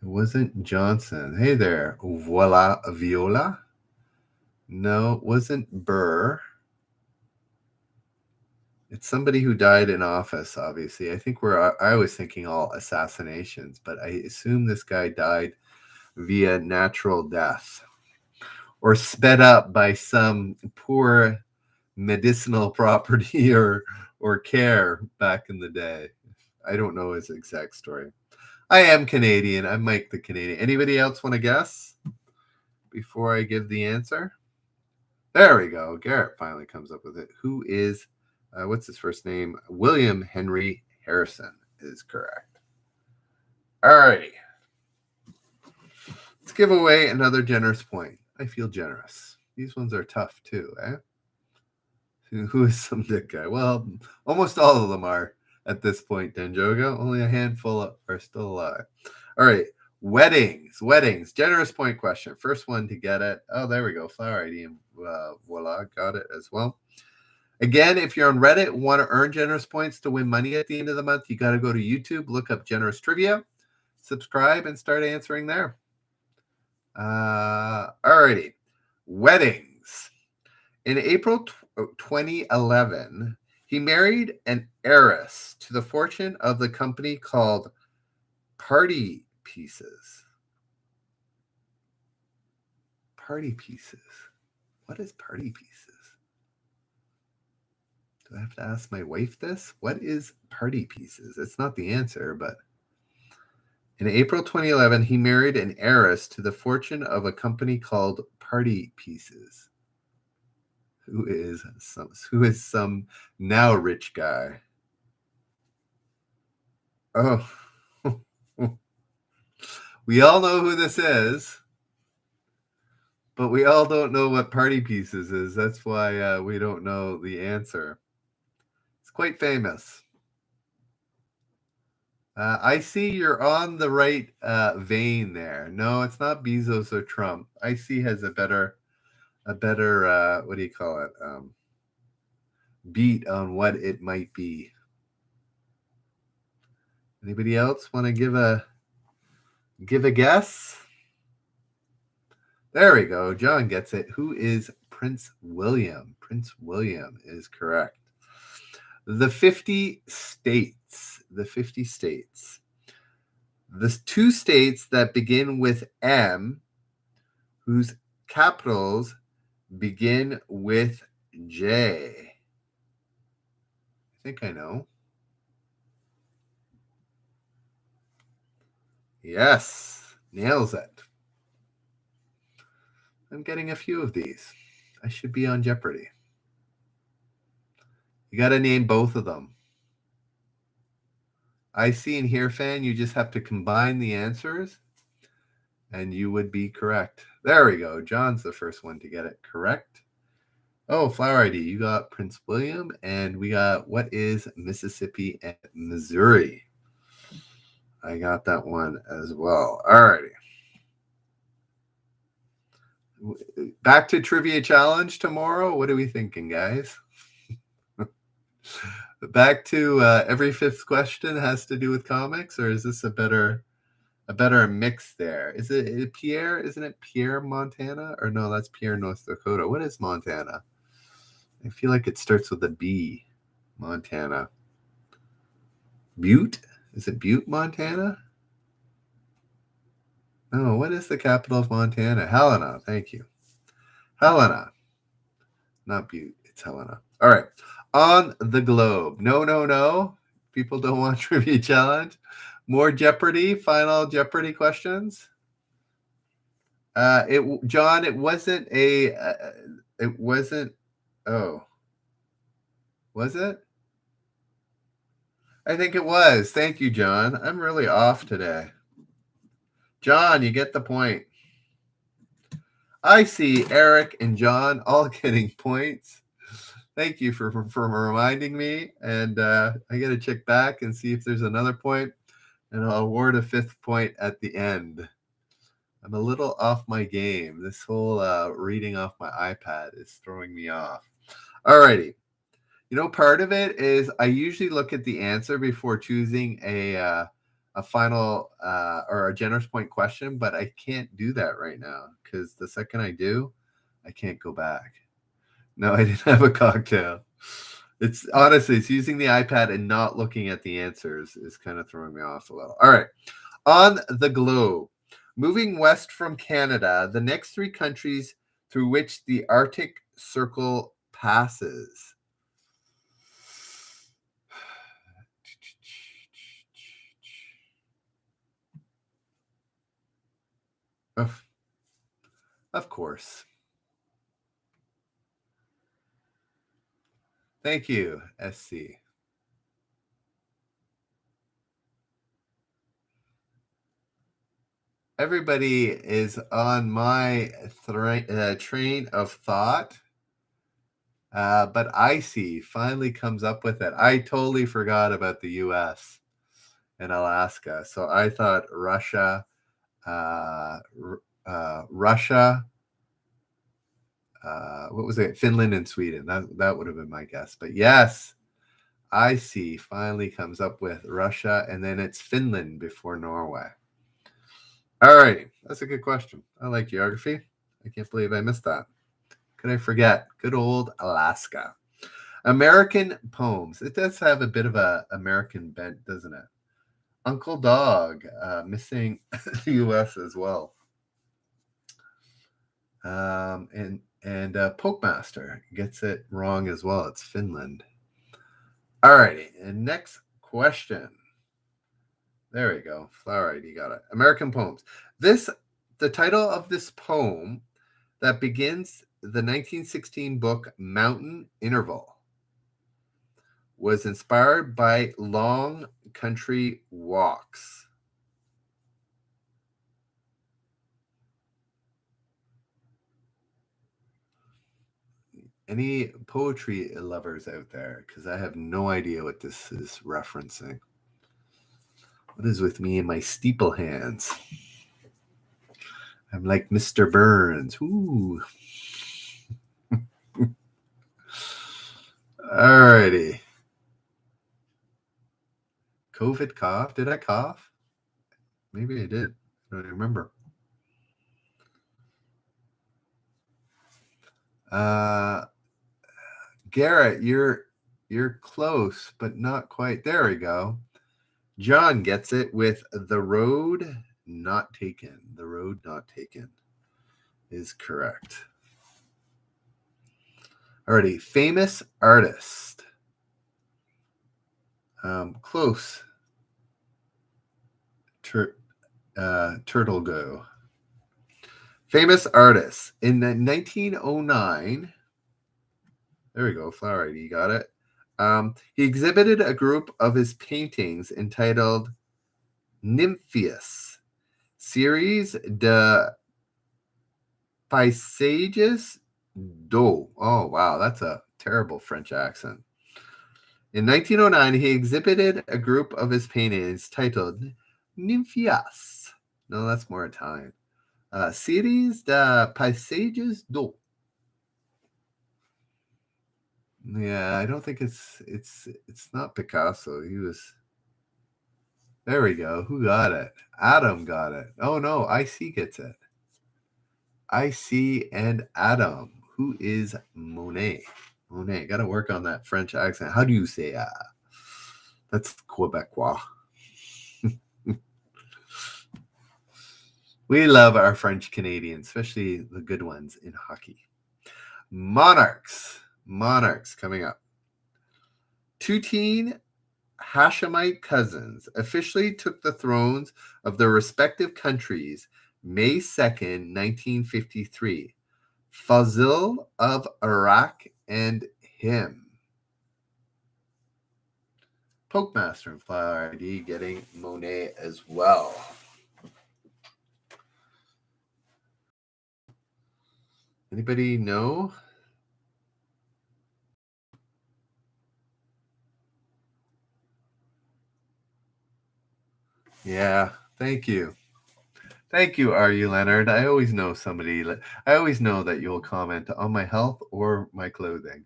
It wasn't Johnson. Hey there, voila, Viola. No, it wasn't Burr. It's somebody who died in office, obviously. I was thinking all assassinations, but I assume this guy died via natural death or sped up by some poor medicinal property or care back in the day. I don't know his exact story. I am Canadian. I'm Mike the Canadian. Anybody else want to guess before I give the answer? There we go. Garrett finally comes up with it. Who is, what's his first name? William Henry Harrison is correct. All righty. Let's give away another generous point. I feel generous. These ones are tough too, eh? Who is some dick guy? Well, almost all of them are at this point, Denjogo. Only a handful are still alive. All right. Weddings. Generous point question. First one to get it. Oh, there we go. Flower ID. And voila, got it as well. Again, if you're on Reddit, want to earn generous points to win money at the end of the month, you got to go to YouTube, look up Generous Trivia, subscribe, and start answering there. Alrighty. Weddings. In April 2011, he married an heiress to the fortune of the company called Party Pieces. Party Pieces. What is Party Pieces? Do I have to ask my wife this? What is Party Pieces? It's not the answer, but in April 2011, he married an heiress to the fortune of a company called Party Pieces. Who is some now rich guy? Oh, we all know who this is, but we all don't know what Party Pieces is. That's why we don't know the answer. It's quite famous. I see you're on the right vein there. No, it's not Bezos or Trump. IC has a better what do you call it? Beat on what it might be. Anybody else want to give a guess? There we go. John gets it. Who is Prince William? Prince William is correct. The 50 states. The 50 states. The two states that begin with M, whose capitals begin with J. I think I know. Yes, nails it. I'm getting a few of these. I should be on Jeopardy. You got to name both of them. I see and hear fan, you just have to combine the answers and you would be correct. There we go. John's the first one to get it correct. Oh, Flower ID, you got Prince William, and we got what is Mississippi and Missouri. I got that one as well. All righty. Back to Trivia Challenge tomorrow. What are we thinking, guys? Back to every fifth question has to do with comics, or is this a better mix there? Is it Pierre? Isn't it Pierre, Montana? Or no, that's Pierre, North Dakota. What is Montana? I feel like it starts with a B. Montana. Butte? Is it Butte, Montana? No, what is the capital of Montana? Helena. Thank you. Helena. Not Butte. It's Helena. All right. On the globe. No. People don't want Trivia Challenge. More Jeopardy. Final Jeopardy questions. John, it wasn't a... it wasn't... Oh. Was it? I think it was. Thank you, John. I'm really off today. John, you get the point. I see Eric and John all getting points. Thank you for reminding me. And I got to check back and see if there's another point, and I'll award a fifth point at the end. I'm a little off my game. This whole reading off my iPad is throwing me off. All righty. You know, part of it is I usually look at the answer before choosing a final or a generous point question, but I can't do that right now because the second I do, I can't go back. No, I didn't have a cocktail. It's honestly, it's using the iPad and not looking at the answers is kind of throwing me off a little. All right. On the globe, moving west from Canada, the next three countries through which the Arctic Circle passes. Of course. Thank you, SC. Everybody is on my train of thought, but Icy finally comes up with it. I totally forgot about the U.S. and Alaska, so I thought Russia, what was it? Finland and Sweden. That would have been my guess. But yes, Icy finally comes up with Russia, and then it's Finland before Norway. All right. That's a good question. I like geography. I can't believe I missed that. Could I forget? Good old Alaska. American poems. It does have a bit of a American bent, doesn't it? Uncle Dog, missing the U.S. as well. And Pokemaster gets it wrong as well. It's Finland. All righty. And next question. There we go. Flower ID got it. American poems. The title of this poem that begins the 1916 book Mountain Interval was inspired by long country walks. Any poetry lovers out there? Because I have no idea what this is referencing. What is with me and my steeple hands? I'm like Mr. Burns. Ooh. Alrighty. COVID cough. Did I cough? Maybe I did. I don't remember. Garrett, you're close, but not quite. There we go. John gets it with The Road Not Taken. The Road Not Taken is correct. Alrighty, famous artist. Close. Turtle Go. Famous artists. In 1909, there we go, Flower ID, got it. He exhibited a group of his paintings entitled Nympheus, Series de Paysages d'eau. Oh, wow, that's a terrible French accent. In 1909, he exhibited a group of his paintings titled Nympheus. No, that's more Italian. Series de Paysages d'eau. Yeah, I don't think it's not Picasso. He was. There we go. Who got it? Adam got it. Oh no, IC gets it. IC and Adam. Who is Monet? Monet. Got to work on that French accent. How do you say that's Quebecois. We love our French Canadians, especially the good ones in hockey. Monarchs. Monarchs coming up. Two teen Hashemite cousins officially took the thrones of their respective countries May 2nd, 1953. Fazil of Iraq and him. Pokemaster and Flower ID getting Monet as well. Anybody know? Yeah, thank you. Thank you, R.U. Leonard. I always know somebody. I always know that you'll comment on my health or my clothing.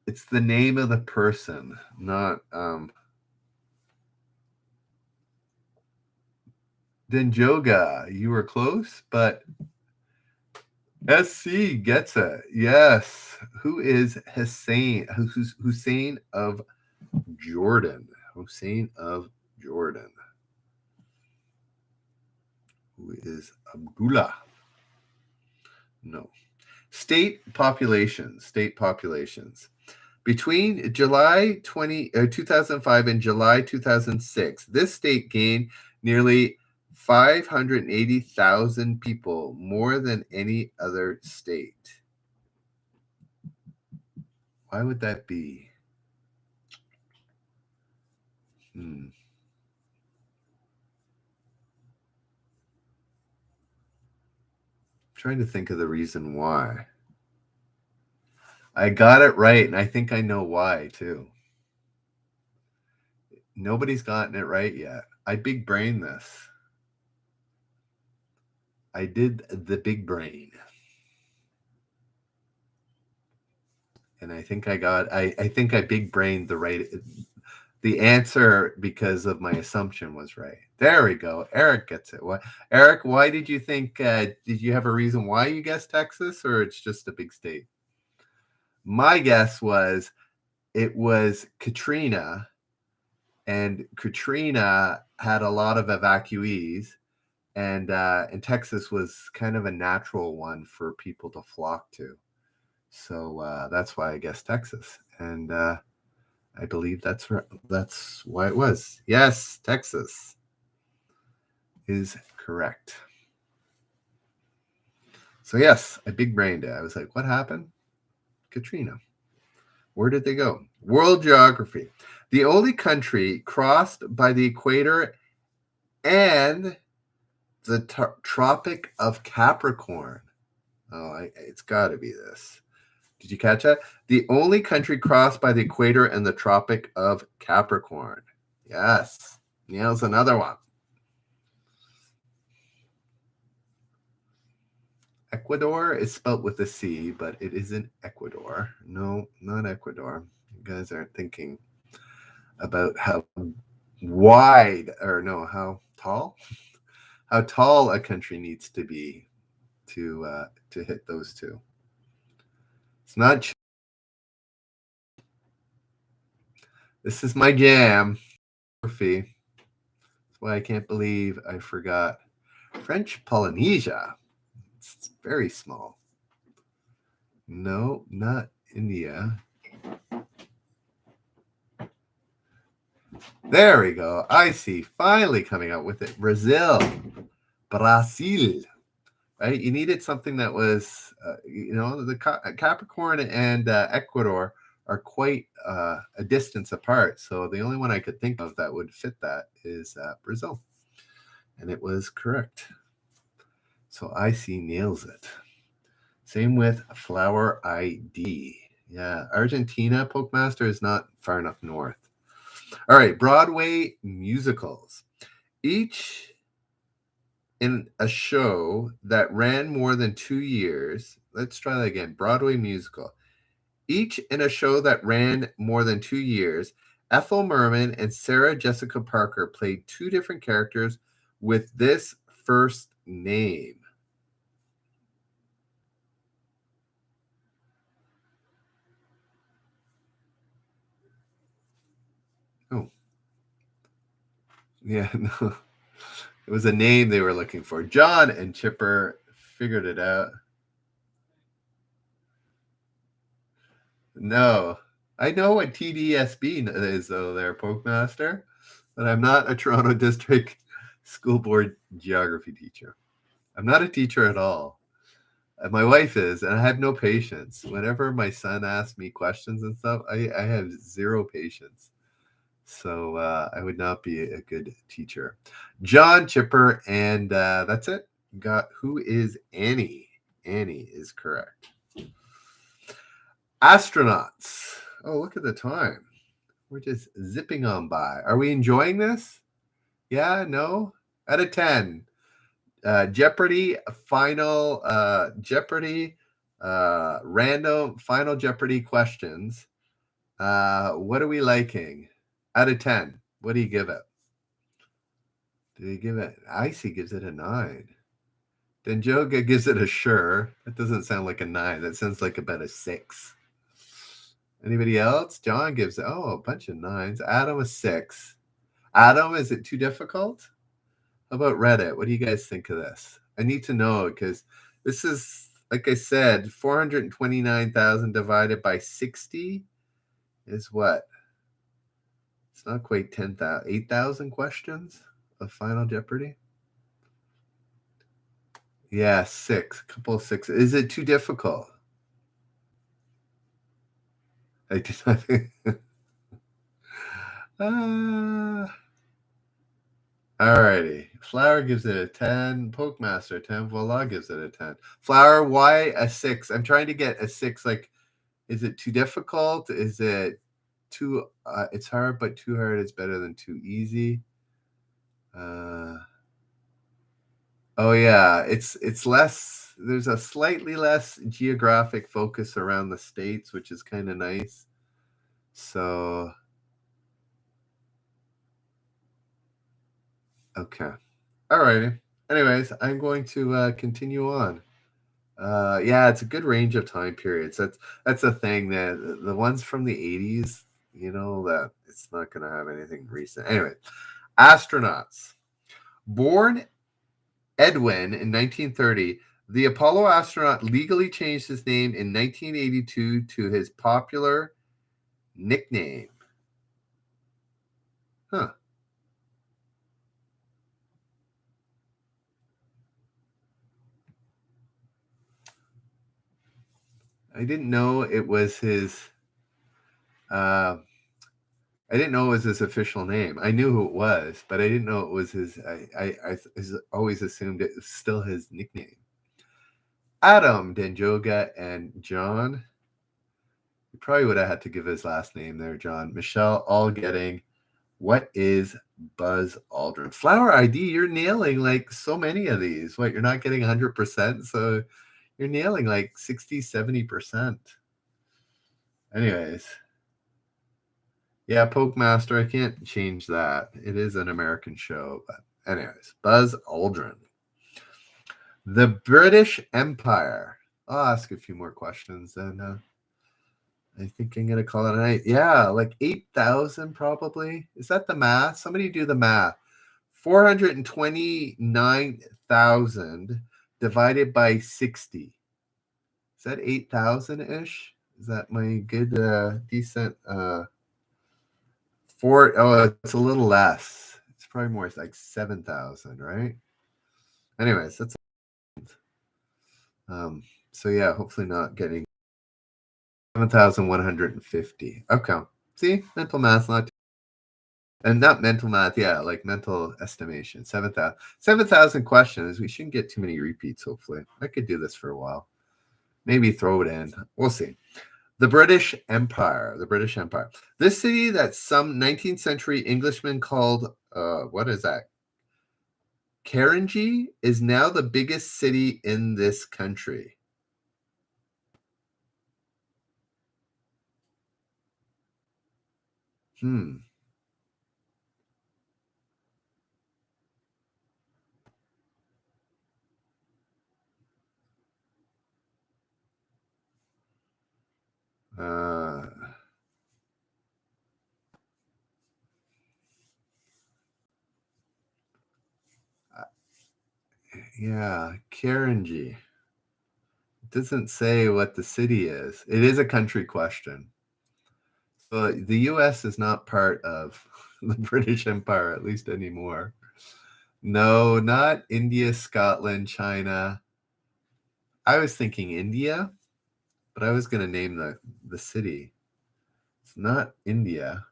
It's the name of the person, not Denjoga. You were close, but SC gets it. Yes. Who is Hussein? Who's Hussein of Jordan? Hussein of Jordan. Who is Abdullah? No. State populations. Between July 2005 and July 2006, this state gained nearly 580,000 people, more than any other state. Why would that be? Trying to think of the reason why. I got it right, and I think I know why too. Nobody's gotten it right yet. I big brain this. I did the big brain. And I think I got I think I big brained the answer because of my assumption was right. There we go. Eric gets it. What, Eric, why did you think did you have a reason why you guessed Texas, or it's just a big state? My guess was it was Katrina, and Katrina had a lot of evacuees, and Texas was kind of a natural one for people to flock to. So that's why I guessed Texas, and I believe that's why it was. Yes, Texas is correct. So yes, I big brained it. I was like, what happened? Katrina. Where did they go? World geography. The only country crossed by the equator and the Tropic of Capricorn. Oh, it's got to be this. Did you catch that? The only country crossed by the equator and the Tropic of Capricorn. Yes. Nails another one. Ecuador is spelt with a C, but it isn't Ecuador. No, not Ecuador. You guys aren't thinking about how wide, or no, how tall a country needs to be to hit those two. It's not. This is my jam. That's why I can't believe I forgot French Polynesia. It's very small. No, not India. There we go. I see. Finally coming out with it. Brazil. right? You needed something that was, the Capricorn and Ecuador are quite a distance apart. So the only one I could think of that would fit that is Brazil. And it was correct. So IC nails it. Same with Flower ID. Yeah, Argentina, Pokemaster is not far enough north. All right, Broadway musicals. Each in a show that ran more than 2 years. Let's try that again. Broadway musical. Each in a show that ran more than 2 years, Ethel Merman and Sarah Jessica Parker played two different characters with this first name. Oh. Yeah, no. It was a name they were looking for. John and Chipper figured it out. No. I know what TDSB is, though, there, Pokemaster, but I'm not a Toronto District School Board geography teacher. I'm not a teacher at all. My wife is, and I have no patience. Whenever my son asks me questions and stuff, I have zero patience. So I would not be a good teacher. John, Chipper, and that's it. Got Who is Annie? Annie is correct. Astronauts. Oh, look at the time. We're just zipping on by. Are we enjoying this? Yeah, no? Out of 10. Jeopardy, final Jeopardy, random final Jeopardy questions. What are we liking? Out of 10, what do you give it? Do you give it? Icy gives it a 9. Then Joga gives it a sure. That doesn't sound like a 9. That sounds like about a 6. Anybody else? John gives it, a bunch of 9s. Adam a 6. Adam, is it too difficult? How about Reddit? What do you guys think of this? I need to know because this is, like I said, 429,000 divided by 60 is what? It's not quite 10,000, 8,000 questions of Final Jeopardy. Yeah, 6, a couple of 6. Is it too difficult? I do not think. Alrighty. Flower gives it a 10. Pokemaster 10. Voila gives it a 10. Flower, why a 6? I'm trying to get a 6. Like, is it too difficult? Is it too it's hard, but too hard is better than too easy? Oh yeah, it's less, there's a slightly less geographic focus around the states, which is kind of nice. So okay. All righty. Anyways, I'm going to continue on. Yeah, it's a good range of time periods. That's the thing, that the ones from the 80s, that it's not going to have anything recent. Anyway, astronauts. Born Edwin in 1930, the Apollo astronaut legally changed his name in 1982 to his popular nickname. Huh. I didn't know it was his I didn't know it was his official name. I knew who it was, but I didn't know it was his. I always assumed it was still his nickname. Adam, Denjoga, and John. You probably would have had to give his last name there, John. Michelle, all getting. What is Buzz Aldrin? Flower ID, you're nailing like so many of these. What, you're not getting 100%? So you're nailing like 60, 70%. Anyways. Yeah, Pokemaster, I can't change that. It is an American show. But anyways, Buzz Aldrin. The British Empire. I'll ask a few more questions, and I think I'm going to call it a night. Yeah, like 8,000 probably. Is that the math? Somebody do the math. 429,000 divided by 60. Is that 8,000-ish? Is that my good, decent... it's a little less. It's probably more like 7,000, right? Anyways, that's So yeah, hopefully not getting 7,150. Okay. See, mental math, not mental math, yeah, like mental estimation. 7,000 questions. We shouldn't get too many repeats, hopefully. I could do this for a while. Maybe throw it in. We'll see. The British Empire. The British Empire. This city that some 19th century Englishmen called, what is that? Karanji is now the biggest city in this country. Uh, yeah, Karanji. It doesn't say what the city is. It is a country question. But the U.S. is not part of the British Empire, at least anymore. No, not India, Scotland, China. I was thinking India, but I was going to name the city. It's not India.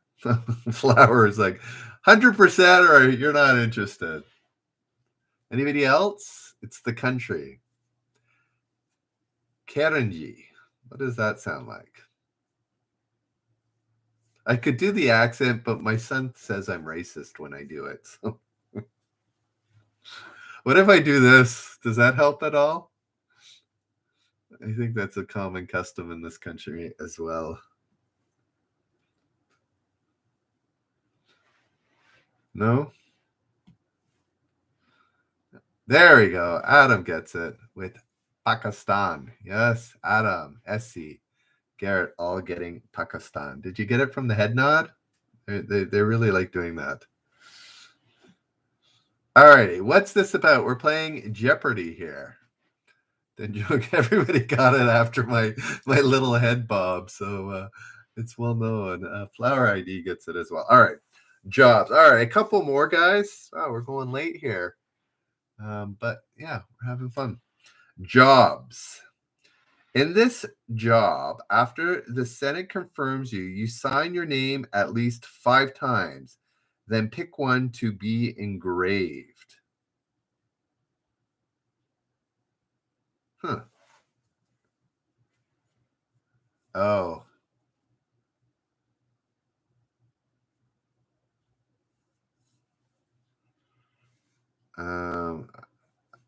Flower is like 100% or you're not interested. Anybody else? It's the country. Karanji. What does that sound like? I could do the accent, but my son says I'm racist when I do it. So. What if I do this? Does that help at all? I think that's a common custom in this country as well. No? There we go. Adam gets it with Pakistan. Yes, Adam, SC, Garrett, all getting Pakistan. Did you get it from the head nod? They really like doing that. All righty. What's this about? We're playing Jeopardy here. Then joke. Everybody got it after my little head bob. So it's well known. Flower ID gets it as well. All right. Jobs. All right. A couple more, guys. Oh, we're going late here. But yeah, we're having fun. Jobs. In this job, after the Senate confirms you, you sign your name at least 5 times, then pick one to be engraved. Huh. Oh.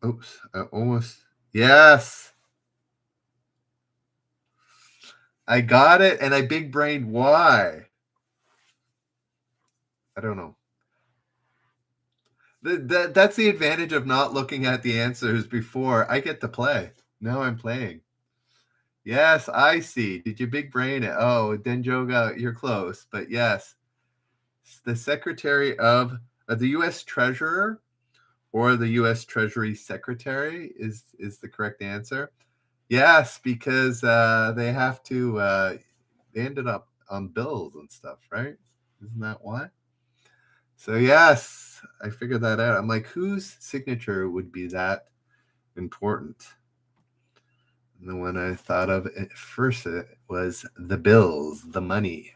Oops. Almost. Yes. I got it, and I big brained why. I don't know. That's the advantage of not looking at the answers before. I get to play. Now I'm playing. Yes, I see. Did you big brain it? Oh, Denjoga, you're close. But yes, the Secretary of the U.S. Treasurer or the U.S. Treasury Secretary is the correct answer. Yes, because they have to. They ended up on bills and stuff, right? Isn't that why? So yes, I figured that out. I'm like, whose signature would be that important? And the one I thought of at first it was the bills, the money.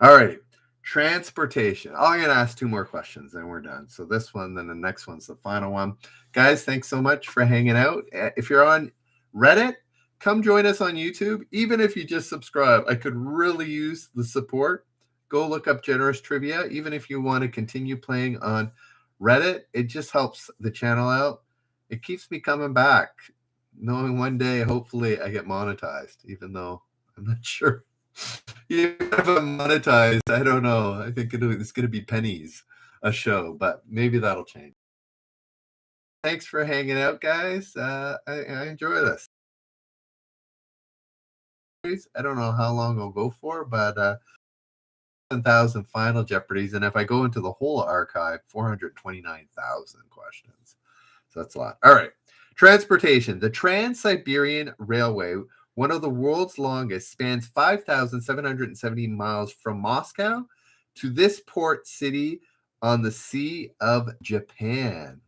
All right. Transportation. I'm going to ask 2 more questions, then we're done. So this one, then the next one's the final one. Guys, thanks so much for hanging out. If you're on Reddit, come join us on YouTube. Even if you just subscribe, I could really use the support. Go look up Generous Trivia. Even if you want to continue playing on Reddit, it just helps the channel out. It keeps me coming back, knowing one day, hopefully, I get monetized, even though I'm not sure. Even if I'm monetized, I don't know. I think it's going to be pennies a show, but maybe that'll change. Thanks for hanging out, guys. I enjoy this. I don't know how long I'll go for, but 7,000 final Jeopardies. And if I go into the whole archive, 429,000 questions. So that's a lot. All right. Transportation. The Trans-Siberian Railway, one of the world's longest, spans 5,770 miles from Moscow to this port city on the Sea of Japan.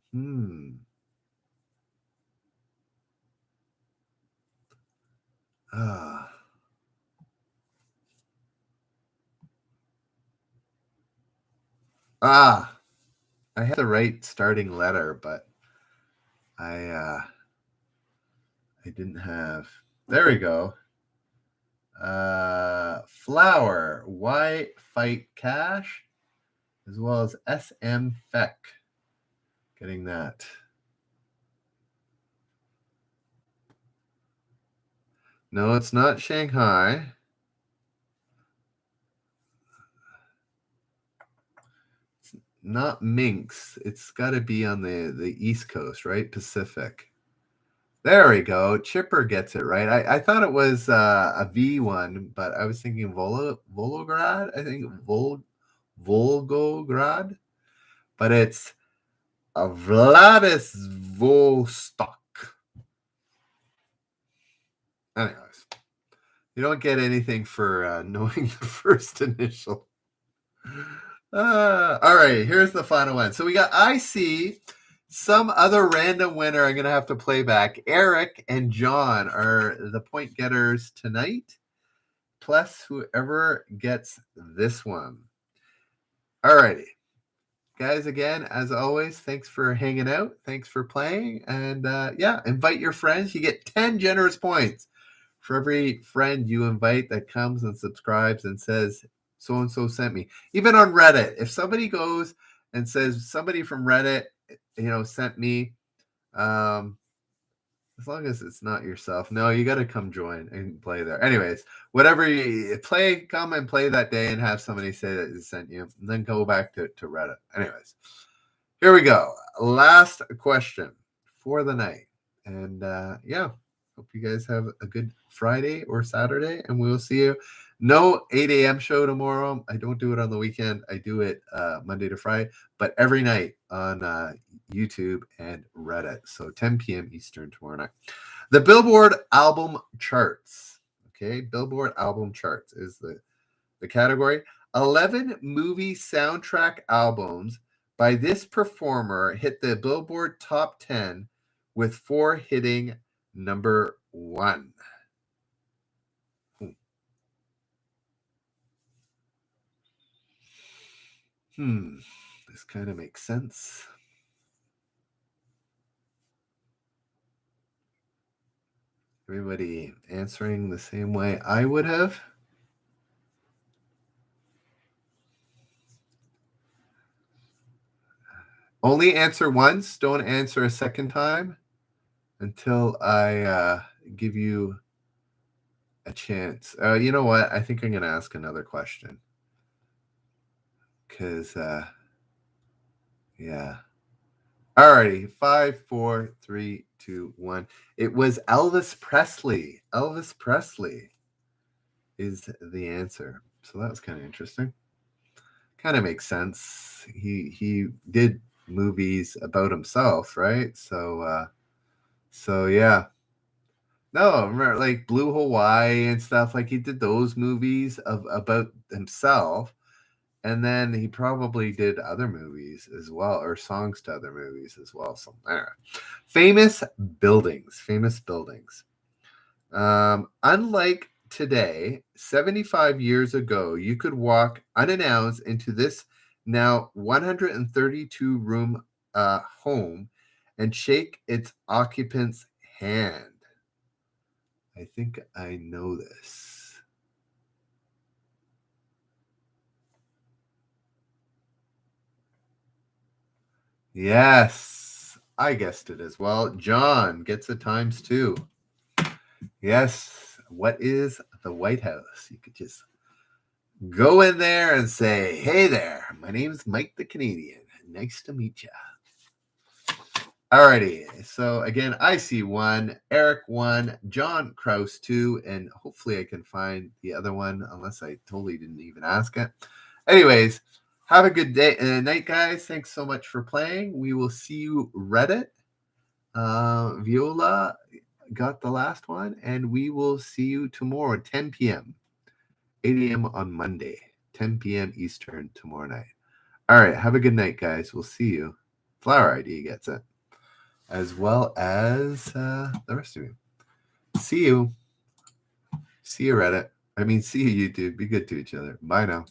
I had the right starting letter, but I didn't have. There we go. Flower, Why Fight Cash, as well as SM Feck. Getting that. No, it's not Shanghai. It's not Minx. It's got to be on the East Coast, right? Pacific. There we go. Chipper gets it right. I thought it was a V one, but I was thinking Volgograd. I think Volgograd, but it's a Vladivostok. Anyways, you don't get anything for knowing the first initial. All right, here's the final one. So we got I see some other random winner I'm going to have to play back. Eric and John are the point getters tonight, plus whoever gets this one. All righty. Guys, again, as always, thanks for hanging out. Thanks for playing. And yeah, invite your friends. You get 10 generous points for every friend you invite that comes and subscribes and says, so-and-so sent me. Even on Reddit, if somebody goes and says, somebody from Reddit, sent me, as long as it's not yourself. No, you got to come join and play there. Anyways, whatever you play, come and play that day and have somebody say that it sent you, and then go back to Reddit. Anyways, here we go. Last question for the night. And yeah, hope you guys have a good Friday or Saturday, and we will see you. No 8 a.m. show tomorrow. I don't do it on the weekend. I do it Monday to Friday, but every night on YouTube and Reddit. So 10 p.m. Eastern tomorrow night. The Billboard album charts. Okay, Billboard album charts is the category. 11 movie soundtrack albums by this performer hit the Billboard top 10, with 4 hitting number 1. This kind of makes sense. Everybody answering the same way I would have. Only answer once. Don't answer a second time until I give you a chance. You know what? I think I'm going to ask another question. Because, yeah. Alrighty. 5, 4, 3, 2, 1. It was Elvis Presley. Elvis Presley is the answer. So that was kind of interesting. Kind of makes sense. He did movies about himself, right? So yeah. No, remember, like Blue Hawaii and stuff. Like he did those movies about himself, and then he probably did other movies as well, or songs to other movies as well. So, famous buildings. Unlike today, 75 years ago, you could walk unannounced into this now 132 room home and shake its occupant's hand. I think I know this. Yes, I guessed it as well. John gets it ×2. Yes. What is the White House? You could just go in there and say, hey there, my name is Mike the Canadian. Nice to meet you. Alrighty. So again, I see 1, Eric 1, John Kraus 2, and hopefully I can find the other one unless I totally didn't even ask it. Anyways, have a good day and night, guys. Thanks so much for playing. We will see you Reddit. Viola got the last one, and we will see you tomorrow, 10 p.m. 8 a.m. on Monday, 10 p.m. Eastern tomorrow night. All right, have a good night, guys. We'll see you. Flower ID gets it, as well as the rest of you. See you. See you, Reddit. I mean, see you, YouTube. Be good to each other. Bye now.